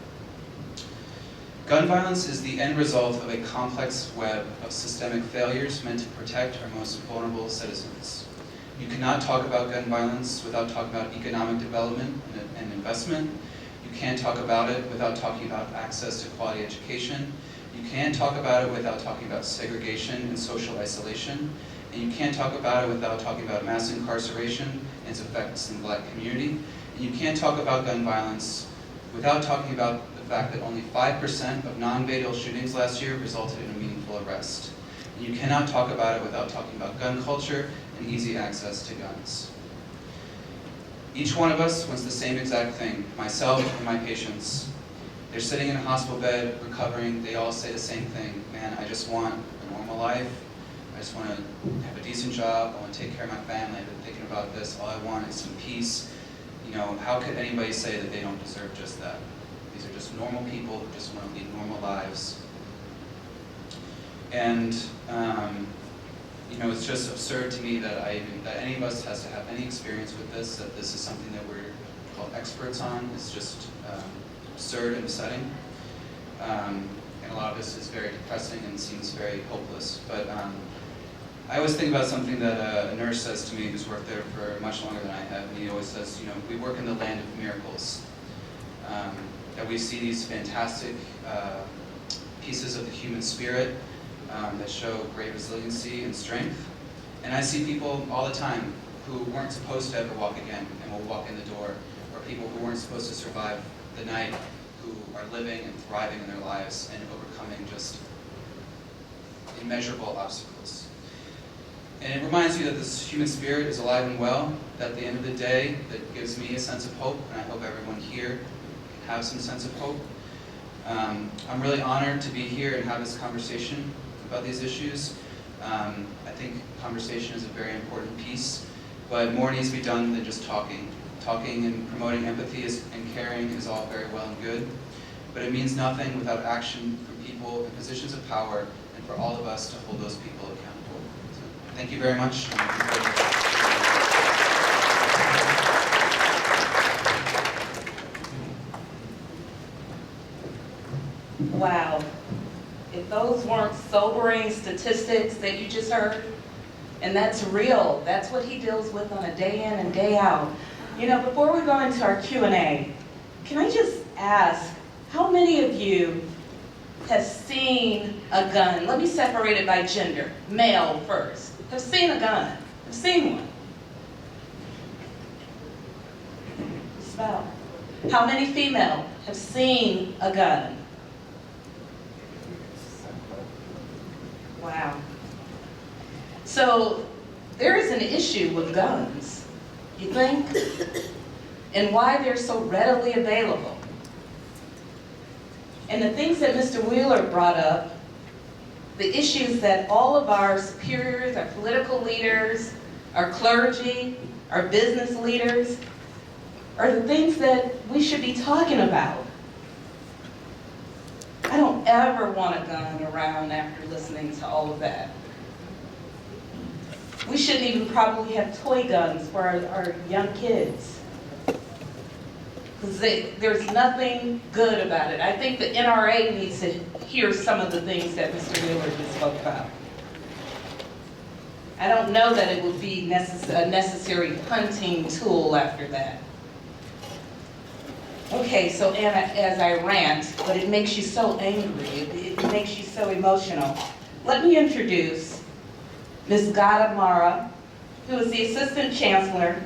Gun violence is the end result of a complex web of systemic failures meant to protect our most vulnerable citizens. You cannot talk about gun violence without talking about economic development and investment. You can't talk about it without talking about access to quality education. You can't talk about it without talking about segregation and social isolation. And you can't talk about it without talking about mass incarceration and its effects in the Black community. And you can't talk about gun violence without talking about the fact that only 5% of non-fatal shootings last year resulted in a meaningful arrest. And you cannot talk about it without talking about gun culture and easy access to guns. Each one of us wants the same exact thing, myself and my patients. They're sitting in a hospital bed, recovering, they all say the same thing. Man, I just want a normal life. I just want to have a decent job. I want to take care of my family. I've been thinking about this. All I want is some peace. You know, how could anybody say that they don't deserve just that? These are just normal people who just want to lead normal lives. And, you know, it's just absurd to me that that any of us has to have any experience with this, that this is something that we're called experts on. It's just absurd and upsetting. And a lot of this is very depressing and seems very hopeless. But I always think about something that a nurse says to me who's worked there for much longer than I have, and he always says, you know, we work in the land of miracles. That we see these fantastic pieces of the human spirit that show great resiliency and strength. And I see people all the time who weren't supposed to ever walk again and will walk in the door, or people who weren't supposed to survive the night who are living and thriving in their lives and overcoming just immeasurable obstacles. And it reminds me that this human spirit is alive and well, that at the end of the day, that gives me a sense of hope, and I hope everyone here can have some sense of hope. I'm really honored to be here and have this conversation about these issues. I think conversation is a very important piece, but more needs to be done than just talking. Talking and promoting empathy and caring is all very well and good, but it means nothing without action from people in positions of power and for all of us to hold those people accountable. So, thank you very much. Wow. If those weren't sobering statistics that you just heard, and that's real, that's what he deals with on a day in and day out. You know, before we go into our Q&A, can I just ask, how many of you have seen a gun? Let me separate it by gender, male first. Have seen a gun, have seen one. Smell. How many female have seen a gun? Wow. So there is an issue with guns, you think? And why they're so readily available. And the things that Mr. Wheeler brought up, the issues that all of our superiors, our political leaders, our clergy, our business leaders, are the things that we should be talking about. I don't ever want a gun around after listening to all of that. We shouldn't even probably have toy guns for our young kids. Because there's nothing good about it. I think the NRA needs to hear some of the things that Mr. Wheeler just spoke about. I don't know that it would be a necessary hunting tool after that. Okay, so Anna, as I rant, but it makes you so angry, it makes you so emotional. Let me introduce Ms. GHADA, who is the Assistant Chancellor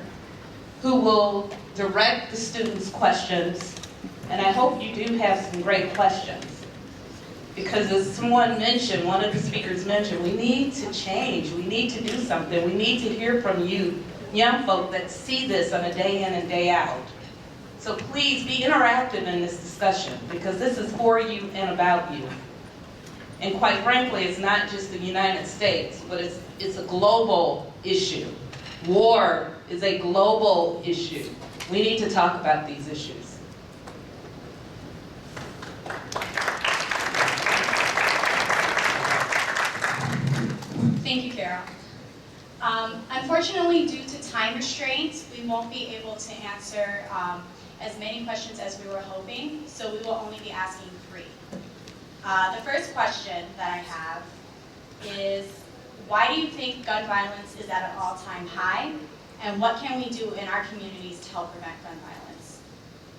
who will direct the students' questions, and I hope you do have some great questions. Because as someone mentioned, one of the speakers mentioned, we need to change, we need to do something, we need to hear from you, young folk that see this on a day in and day out. So please be interactive in this discussion, because this is for you and about you. And quite frankly, it's not just the United States, but it's a global issue. War is a global issue. We need to talk about these issues. Thank you, Carol. Unfortunately, due to time restraints, we won't be able to answer as many questions as we were hoping, so we will only be asking 3. The first question that I have is, why do you think gun violence is at an all-time high, and what can we do in our communities to help prevent gun violence?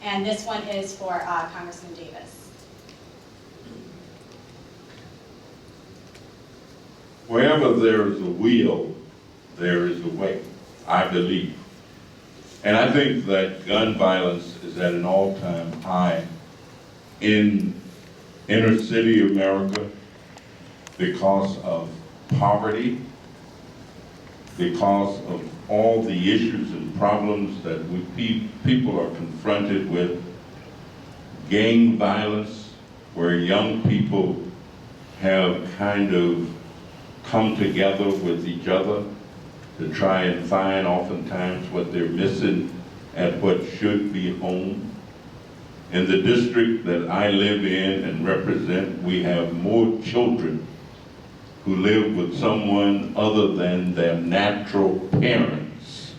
And this one is for Congressman Davis. Wherever there is a will, there is a way, I believe. And I think that gun violence is at an all-time high in inner city America because of poverty, because of all the issues and problems that people are confronted with, gang violence, where young people have kind of come together with each other to try and find oftentimes what they're missing at what should be home. In the district that I live in and represent, we have more children who live with someone other than their natural parents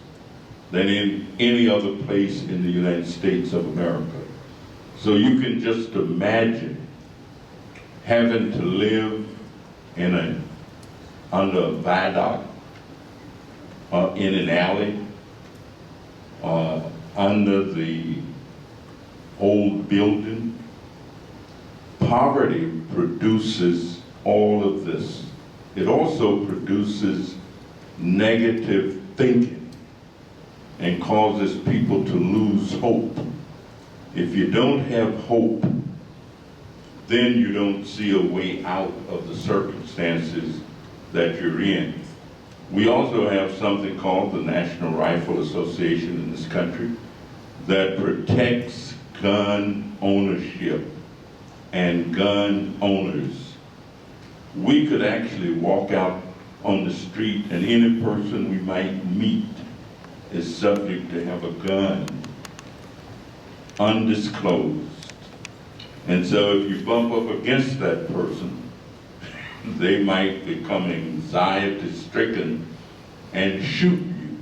than in any other place in the United States of America. So you can just imagine having to live in under a viaduct, in an alley, under the old building. Poverty produces all of this. It also produces negative thinking and causes people to lose hope. If you don't have hope, then you don't see a way out of the circumstances that you're in. We also have something called the National Rifle Association in this country that protects gun ownership and gun owners. We could actually walk out on the street and any person we might meet is subject to have a gun, undisclosed. And so if you bump up against that person, they might become anxiety-stricken and shoot you.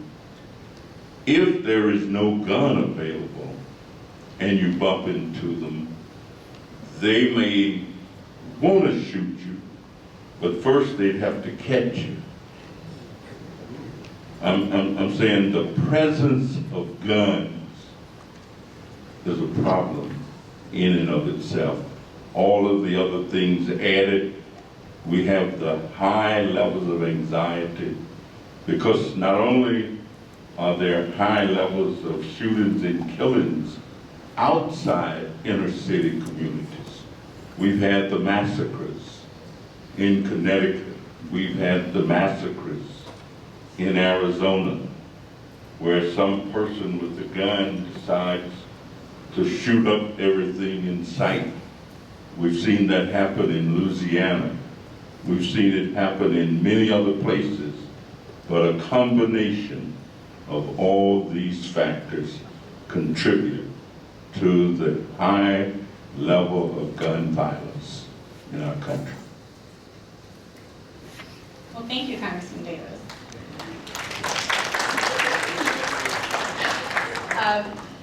If there is no gun available and you bump into them, they may want to shoot you, but first they'd have to catch you. I'm saying the presence of guns is a problem in and of itself. All of the other things added, we have the high levels of anxiety because not only are there high levels of shootings and killings outside inner city communities. We've had the massacres in Connecticut. We've had the massacres in Arizona, where some person with a gun decides to shoot up everything in sight. We've seen that happen in Louisiana. We've seen it happen in many other places, but a combination of all these factors contribute to the high level of gun violence in our country. Well, thank you, Congressman Davis.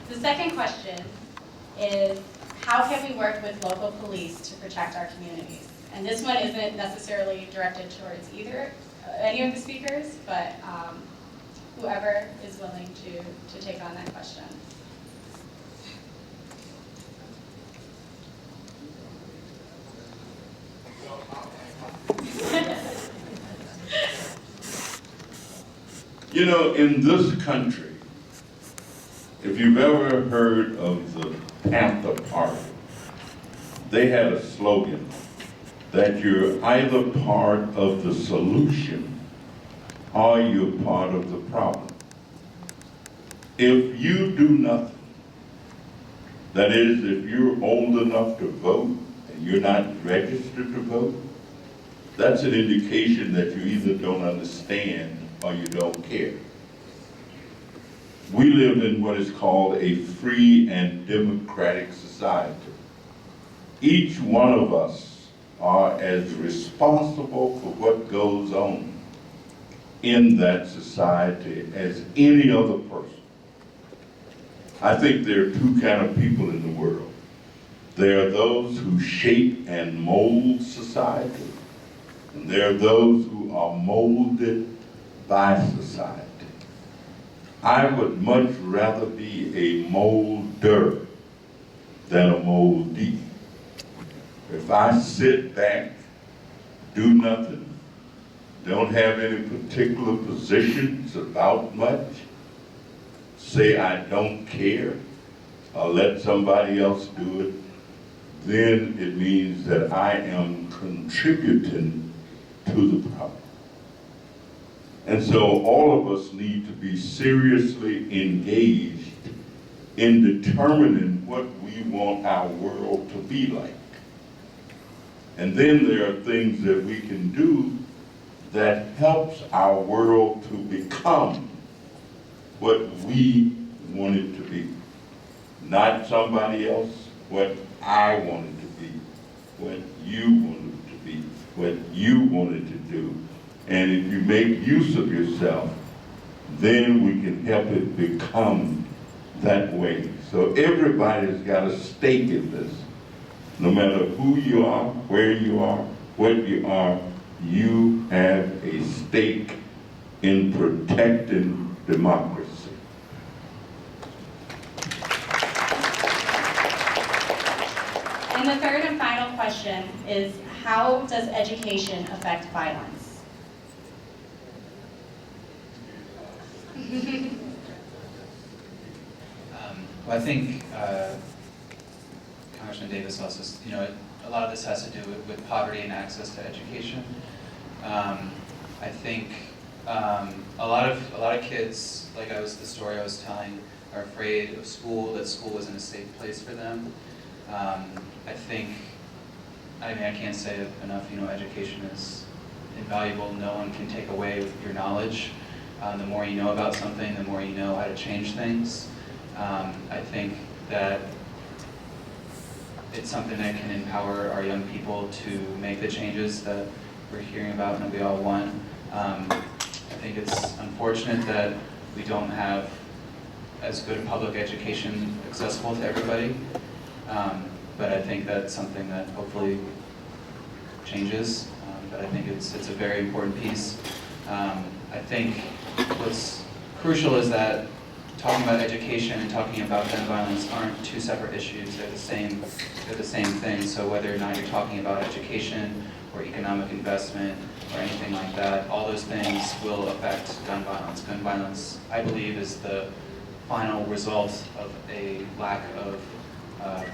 The second question is, how can we work with local police to protect our communities? And this one isn't necessarily directed towards any of the speakers, but whoever is willing to take on that question. You know, in this country, If you've ever heard of the Panther Party, they had a slogan that you're either part of the solution or you're part of the problem. If you do nothing, that is, if you're old enough to vote and you're not registered to vote, that's an indication that you either don't understand or you don't care. We live in what is called a free and democratic society. Each one of us are as responsible for what goes on in that society as any other person. I think there are two kinds of people in the world. There are those who shape and mold society, and there are those who are molded by society. I would much rather be a molder than a moldee. If I sit back, do nothing, don't have any particular positions about much, say I don't care, or let somebody else do it, then it means that I am contributing to the problem. And so all of us need to be seriously engaged in determining what we want our world to be like. And then there are things that we can do that helps our world to become what we want it to be. Not somebody else, what I want it to be, what you want it to be, what you want it to do. And if you make use of yourself, then we can help it become that way. So everybody's got a stake in this. No matter who you are, where you are, what you are, you have a stake in protecting democracy. And the third and final question is, how does education affect violence? Well, I think Congressman Davis also, a lot of this has to do with poverty and access to education. I think a lot of kids, like the story I was telling, are afraid of school, that school isn't a safe place for them. I can't say it enough, education is invaluable. No one can take away your knowledge. The more you know about something, the more you know how to change things. I think that it's something that can empower our young people to make the changes that we're hearing about and that we all want. I think it's unfortunate that we don't have as good a public education accessible to everybody, but I think that's something that hopefully changes. But I think it's a very important piece. I think what's crucial is that talking about education and talking about gun violence aren't two separate issues. They're the same thing. So whether or not you're talking about education or economic investment or anything like that, all those things will affect gun violence. Gun violence, I believe, is the final result of a lack of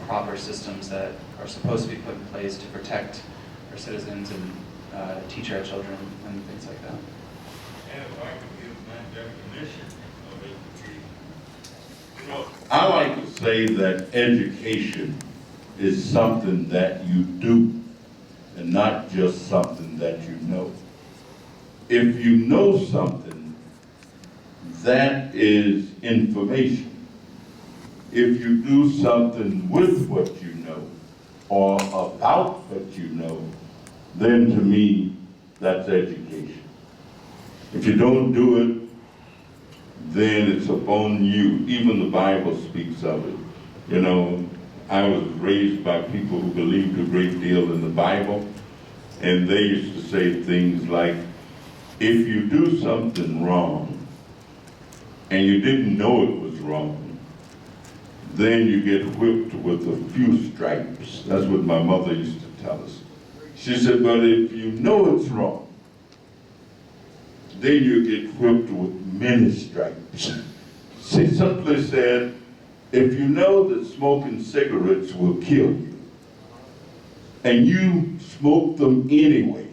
proper systems that are supposed to be put in place to protect our citizens and teach our children and things like that. And if I could give my definition of education. I like to say that education is something that you do and not just something that you know. If you know something, that is information. If you do something with what you know or about what you know, then to me, that's education. If you don't do it, then it's upon you. Even the Bible speaks of it. I was raised by people who believed a great deal in the Bible, and they used to say things like, if you do something wrong and you didn't know it was wrong, then you get whipped with a few stripes. That's what my mother used to tell us. She said, but if you know it's wrong, then you get whipped with many stripes. She simply said, if you know that smoking cigarettes will kill you, and you smoke them anyway,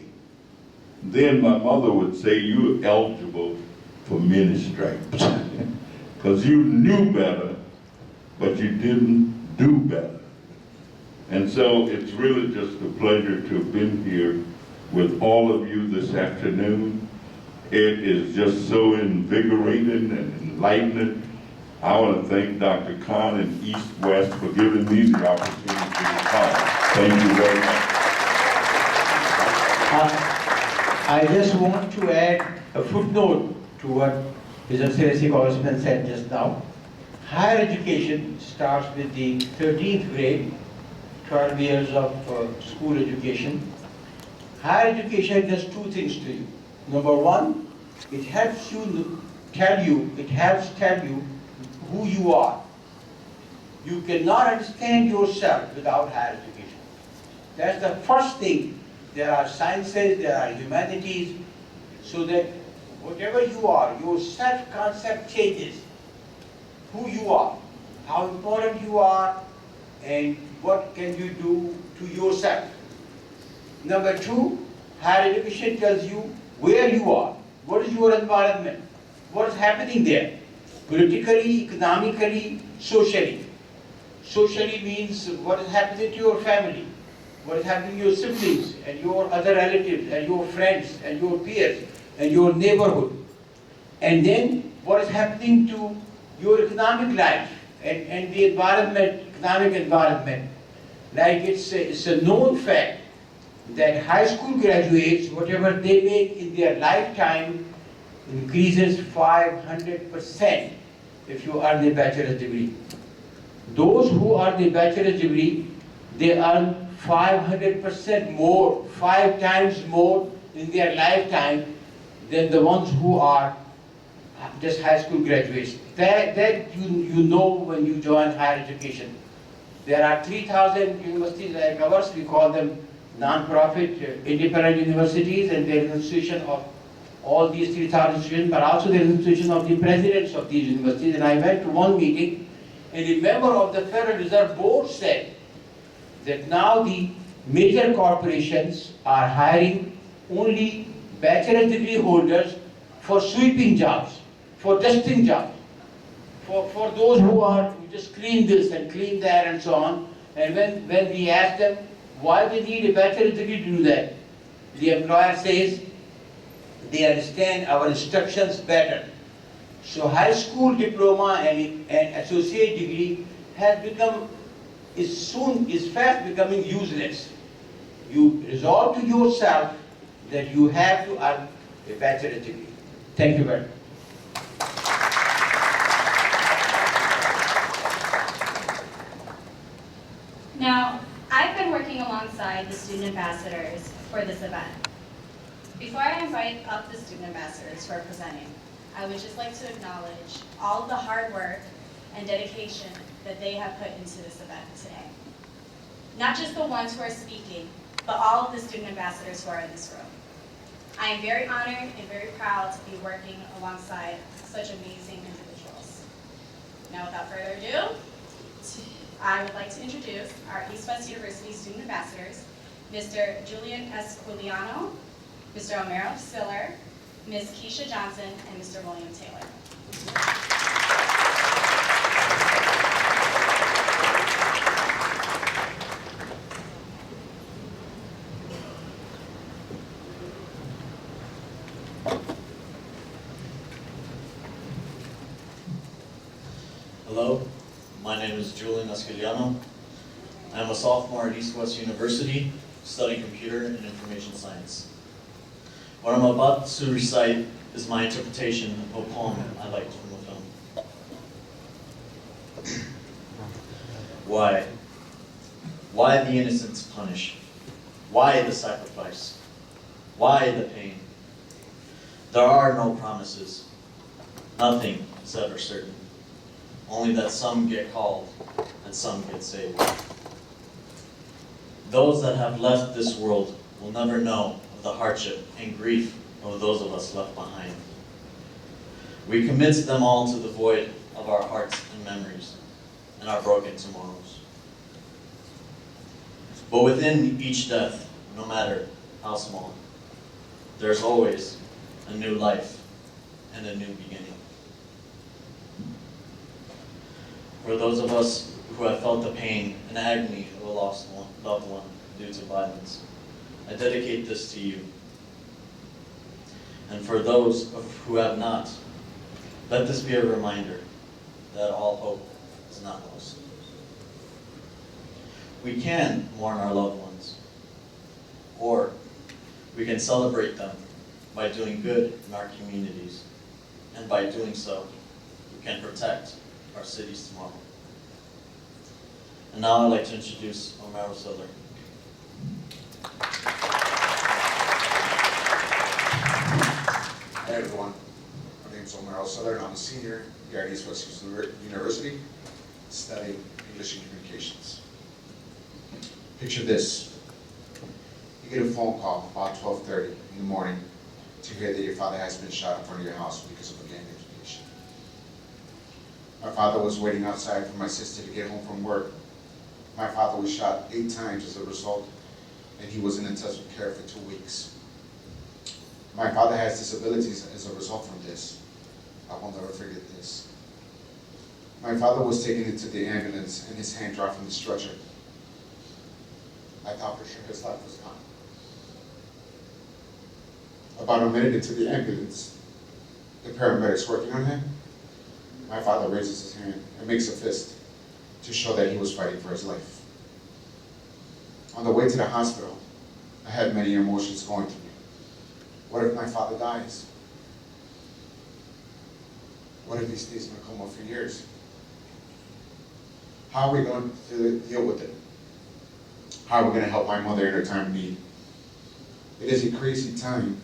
then my mother would say you're eligible for many stripes. Because you knew better, but you didn't do better. And so it's really just a pleasure to have been here with all of you this afternoon. It is just so invigorating and enlightening. I want to thank Dr. Khan and East West for giving me the opportunity to talk. Thank you very much. I just want to add a footnote to what His Excellency Congressman said just now. Higher education starts with the 13th grade, 12 years of school education. Higher education does two things to you. Number one, it helps tell you who you are. You cannot understand yourself without higher education. That's the first thing. There are sciences, there are humanities, so that whatever you are, your self-concept changes. Who you are, how important you are, and what can you do to yourself. Number two, higher education tells you where you are, what is your environment, what is happening there, politically, economically, socially. Socially means what is happening to your family, what is happening to your siblings, and your other relatives, and your friends, and your peers, and your neighborhood. And then what is happening to your economic life, and the environment, economic environment. Like it's a known fact that high school graduates, whatever they make in their lifetime, increases 500% if you earn a bachelor's degree. Those who earn a bachelor's degree, they earn 500% more, 5 times more in their lifetime than the ones who are just high school graduates. That you know when you join higher education. There are 3,000 universities like ours, we call them non-profit independent universities, and there is an institution of all these 3,000 students, but also there is an institution of the presidents of these universities. And I went to one meeting, and a member of the Federal Reserve Board said that now the major corporations are hiring only bachelor's degree holders for sweeping jobs, for dusting jobs, for those who just clean this and clean that and so on. And when we ask them why they need a bachelor's degree to do that, the employer says they understand our instructions better. So high school diploma and associate degree is fast becoming useless. You resolve to yourself that you have to earn a bachelor's degree. Thank you very much. Now, I've been working alongside the student ambassadors for this event. Before I invite up the student ambassadors who are presenting, I would just like to acknowledge all of the hard work and dedication that they have put into this event today. Not just the ones who are speaking, but all of the student ambassadors who are in this room. I am very honored and very proud to be working alongside such amazing individuals. Now, without further ado, I would like to introduce our East West University student ambassadors, Mr. Julian Esquiliano, Mr. Omero Siller, Ms. Keisha Johnson, and Mr. William Taylor. Hello, my name is Julian Esquiliano. I'm a sophomore at East West University, studying computer and information science. What I'm about to recite is my interpretation of a poem I liked from the film. Why? Why the innocents punished? Why the sacrifice? Why the pain? There are no promises. Nothing is ever certain. Only that some get called and some get saved. Those that have left this world will never know of the hardship and grief of those of us left behind. We commit them all to the void of our hearts and memories. and our broken tomorrows. But within each death, no matter how small, there's always a new life and a new beginning. For those of us who have felt the pain and agony of a lost loved one due to violence, I dedicate this to you. And for those who have not, let this be a reminder that all hope is not lost. We can mourn our loved ones, or we can celebrate them by doing good in our communities, and by doing so, we can protect our cities tomorrow. And now I'd like to introduce Omar Siller. Hi everyone, my name is Omar Siller and I'm a senior here at East West University studying English and Communications. Picture this. You get a phone call about 12:30 in the morning to hear that your father has been shot in front of your house because of a gang altercation. My father was waiting outside for my sister to get home from work. My father was shot 8 times as a result, and he was in intensive care for 2 weeks. My father has disabilities as a result from this. I will never forget this. My father was taken into the ambulance and his hand dropped from the stretcher. I thought for sure his life was gone. About a minute into the ambulance, the paramedics working on him, my father raises his hand and makes a fist to show that he was fighting for his life. On the way to the hospital, I had many emotions going through me. What if my father dies? What if he stays in a coma for years? How are we going to deal with it? How are we going to help my mother in her time of need? It is a crazy time,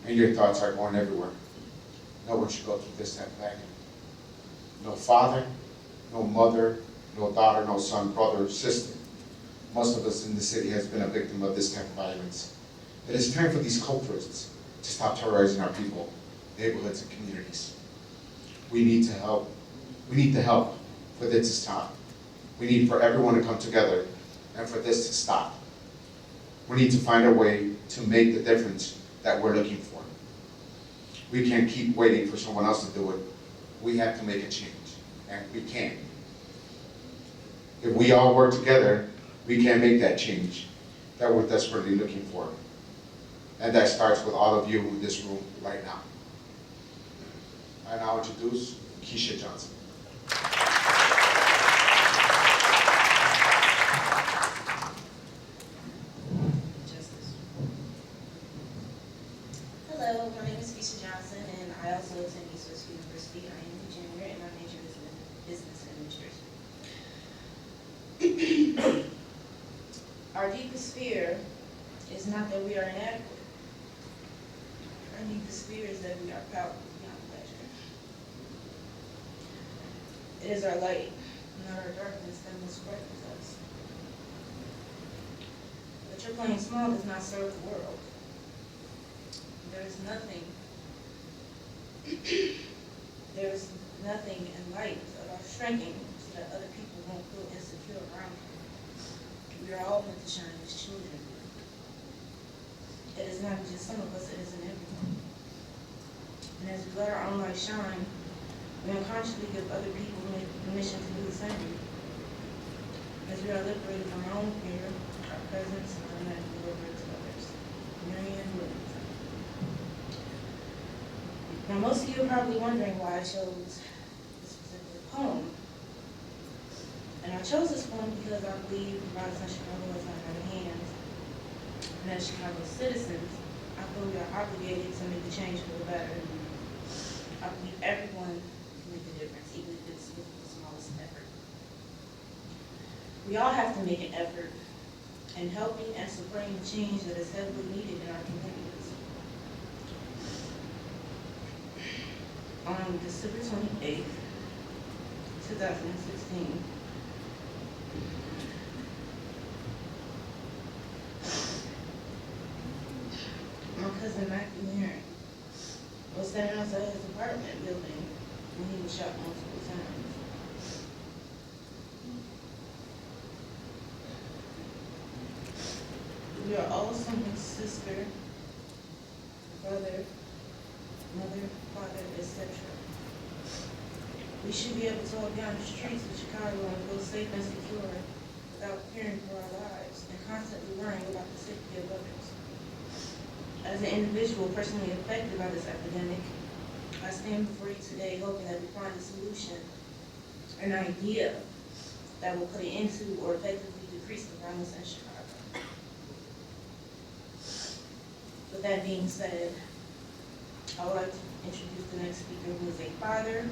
and your thoughts are going everywhere. No one should go through this type of agony. No father, no mother, no daughter, no son, brother, sister. Most of us in the city has been a victim of this type of violence. It is time for these culprits to stop terrorizing our people, neighborhoods, and communities. We need to help. We need the help for this to stop. We need for everyone to come together and for this to stop. We need to find a way to make the difference that we're looking for. We can't keep waiting for someone else to do it. We have to make a change, and we can. If we all work together, we can make that change that we're desperately looking for. And that starts with all of you in this room right now. I now introduce Keisha Johnson. Hello, my name is Keisha Johnson, and I also attend East West University. I am a junior, and my major is in business administration. Our deepest fear is not that we are inadequate. Our deepest fear is that we are powerful beyond measure. It is our light, not our darkness, that most frightens us. But your playing small does not serve the world. There is nothing in light of our shrinking so that other people won't feel insecure around you. We are all meant to shine as children. It is not just some of us, it is in everyone. And as we let our own light shine, we unconsciously give other people permission to do the same. As we are liberated from our own fear, our presence automatically liberates others. Marianne Williams. Now, most of you are probably wondering why I chose this particular poem. And I chose this poem because I believe Robinson Chicago is not out of hands. And as Chicago citizens, I feel we are obligated to make the change for the better. I believe everyone can make a difference, even if it's with the smallest effort. We all have to make an effort in helping and supporting the change that is heavily needed in our communities. On December 28th, 2016, my cousin Matthew Heron was standing outside his apartment building when he was shot multiple times. We are all someone's sister, brother, mother, father, etc. We should be able to walk down the streets of Chicago and feel safe and secure without fearing for our lives and constantly worrying about the safety of others. As an individual personally affected by this epidemic, I stand before you today hoping that we find a solution, an idea that will put an end to or effectively decrease the violence in Chicago. With that being said, I would like to introduce the next speaker, who is a father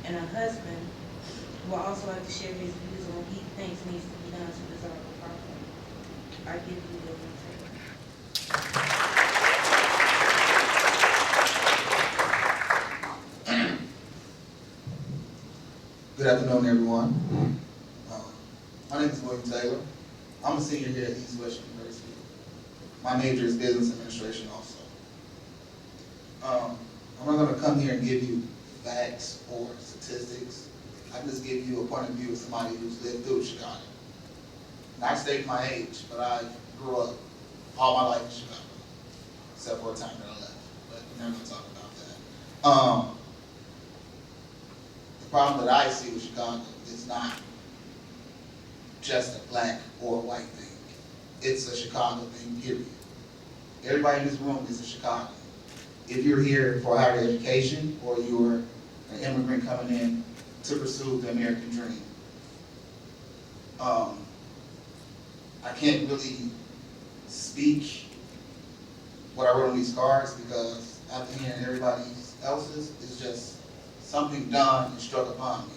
and a husband, who would also like to share his views on what he thinks needs to be done to resolve the problem. I give you the floor. Good afternoon, everyone. My name is William Taylor. I'm a senior here at East West University. My major is business administration also. I'm not going to come here and give you facts or statistics. I can just give you a point of view of somebody who's lived through Chicago. Not stating my age, but I grew up all my life in Chicago, except for a time that I left. But we're not going to talk about that. The problem that I see with Chicago is not just a black or a white thing. It's a Chicago thing, period. Everybody in this room is a Chicago. If you're here for higher education or you're an immigrant coming in to pursue the American dream, I can't really speak what I wrote on these cards because after hearing everybody else's, it's just something done and struck upon me.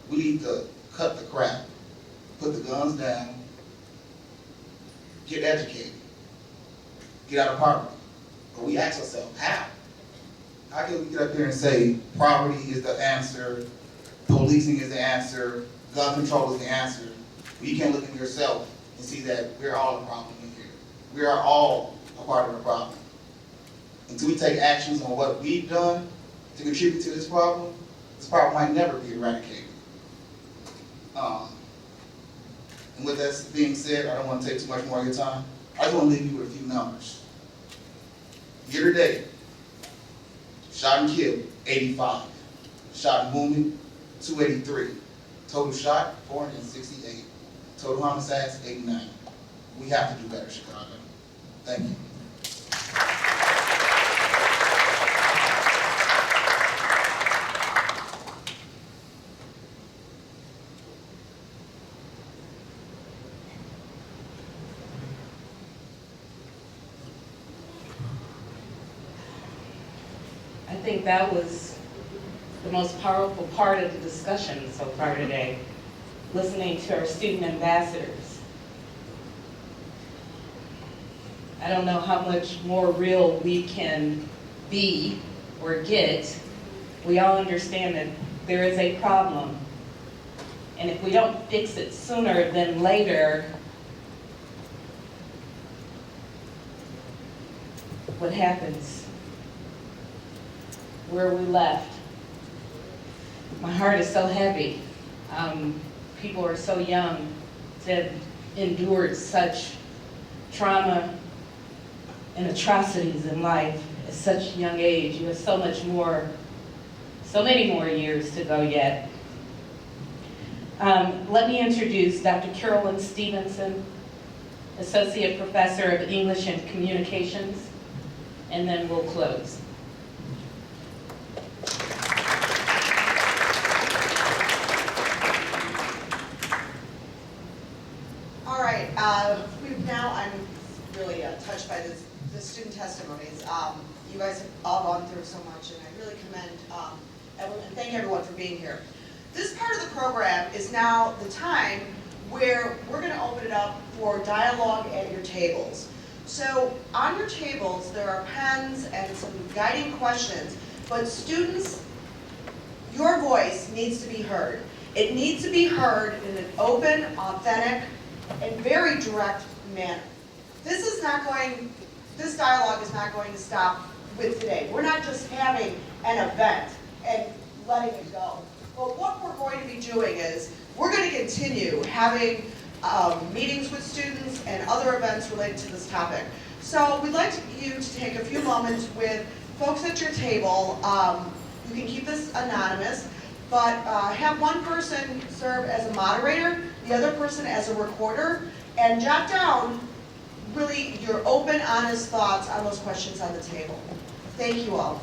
We need to cut the crap, put the guns down, get educated, get out of poverty. But we ask ourselves, how? How can we get up here and say poverty is the answer, policing is the answer, gun control is the answer, but you can't look at yourself and see that we're all a problem in here. We are all a part of the problem. Until we take actions on what we've done to contribute to this problem might never be eradicated. And with that being said, I don't want to take too much more of your time. I just want to leave you with a few numbers. Year to date, shot and killed, 85. Shot and wounded, 283. Total shot, 468. Total homicides, 89. We have to do better, Chicago. Thank you. I think that was the most powerful part of the discussion so far today, listening to our student ambassadors. I don't know how much more real we can be or get. We all understand that there is a problem, and if we don't fix it sooner than later, what happens? Where we left. My heart is so heavy. People are so young that have endured such trauma and atrocities in life at such a young age. You have so many more years to go yet. Let me introduce Dr. Carolyn Stevenson, Associate Professor of English and Communications, and then we'll close. I'm really touched by the student testimonies. You guys have all gone through so much, and I really commend everyone, and thank everyone for being here. This part of the program is now the time where we're going to open it up for dialogue at your tables. So on your tables, there are pens and some guiding questions, but students, your voice needs to be heard. It needs to be heard in an open, authentic, and very direct manner. This dialogue is not going to stop with today. We're not just having an event and letting it go. But what we're going to be doing is we're going to continue having meetings with students and other events related to this topic. So we'd like you to take a few moments with folks at your table. You can keep this anonymous, but have one person serve as a moderator, the other person as a recorder, and jot down really your open, honest thoughts on those questions on the table. Thank you all.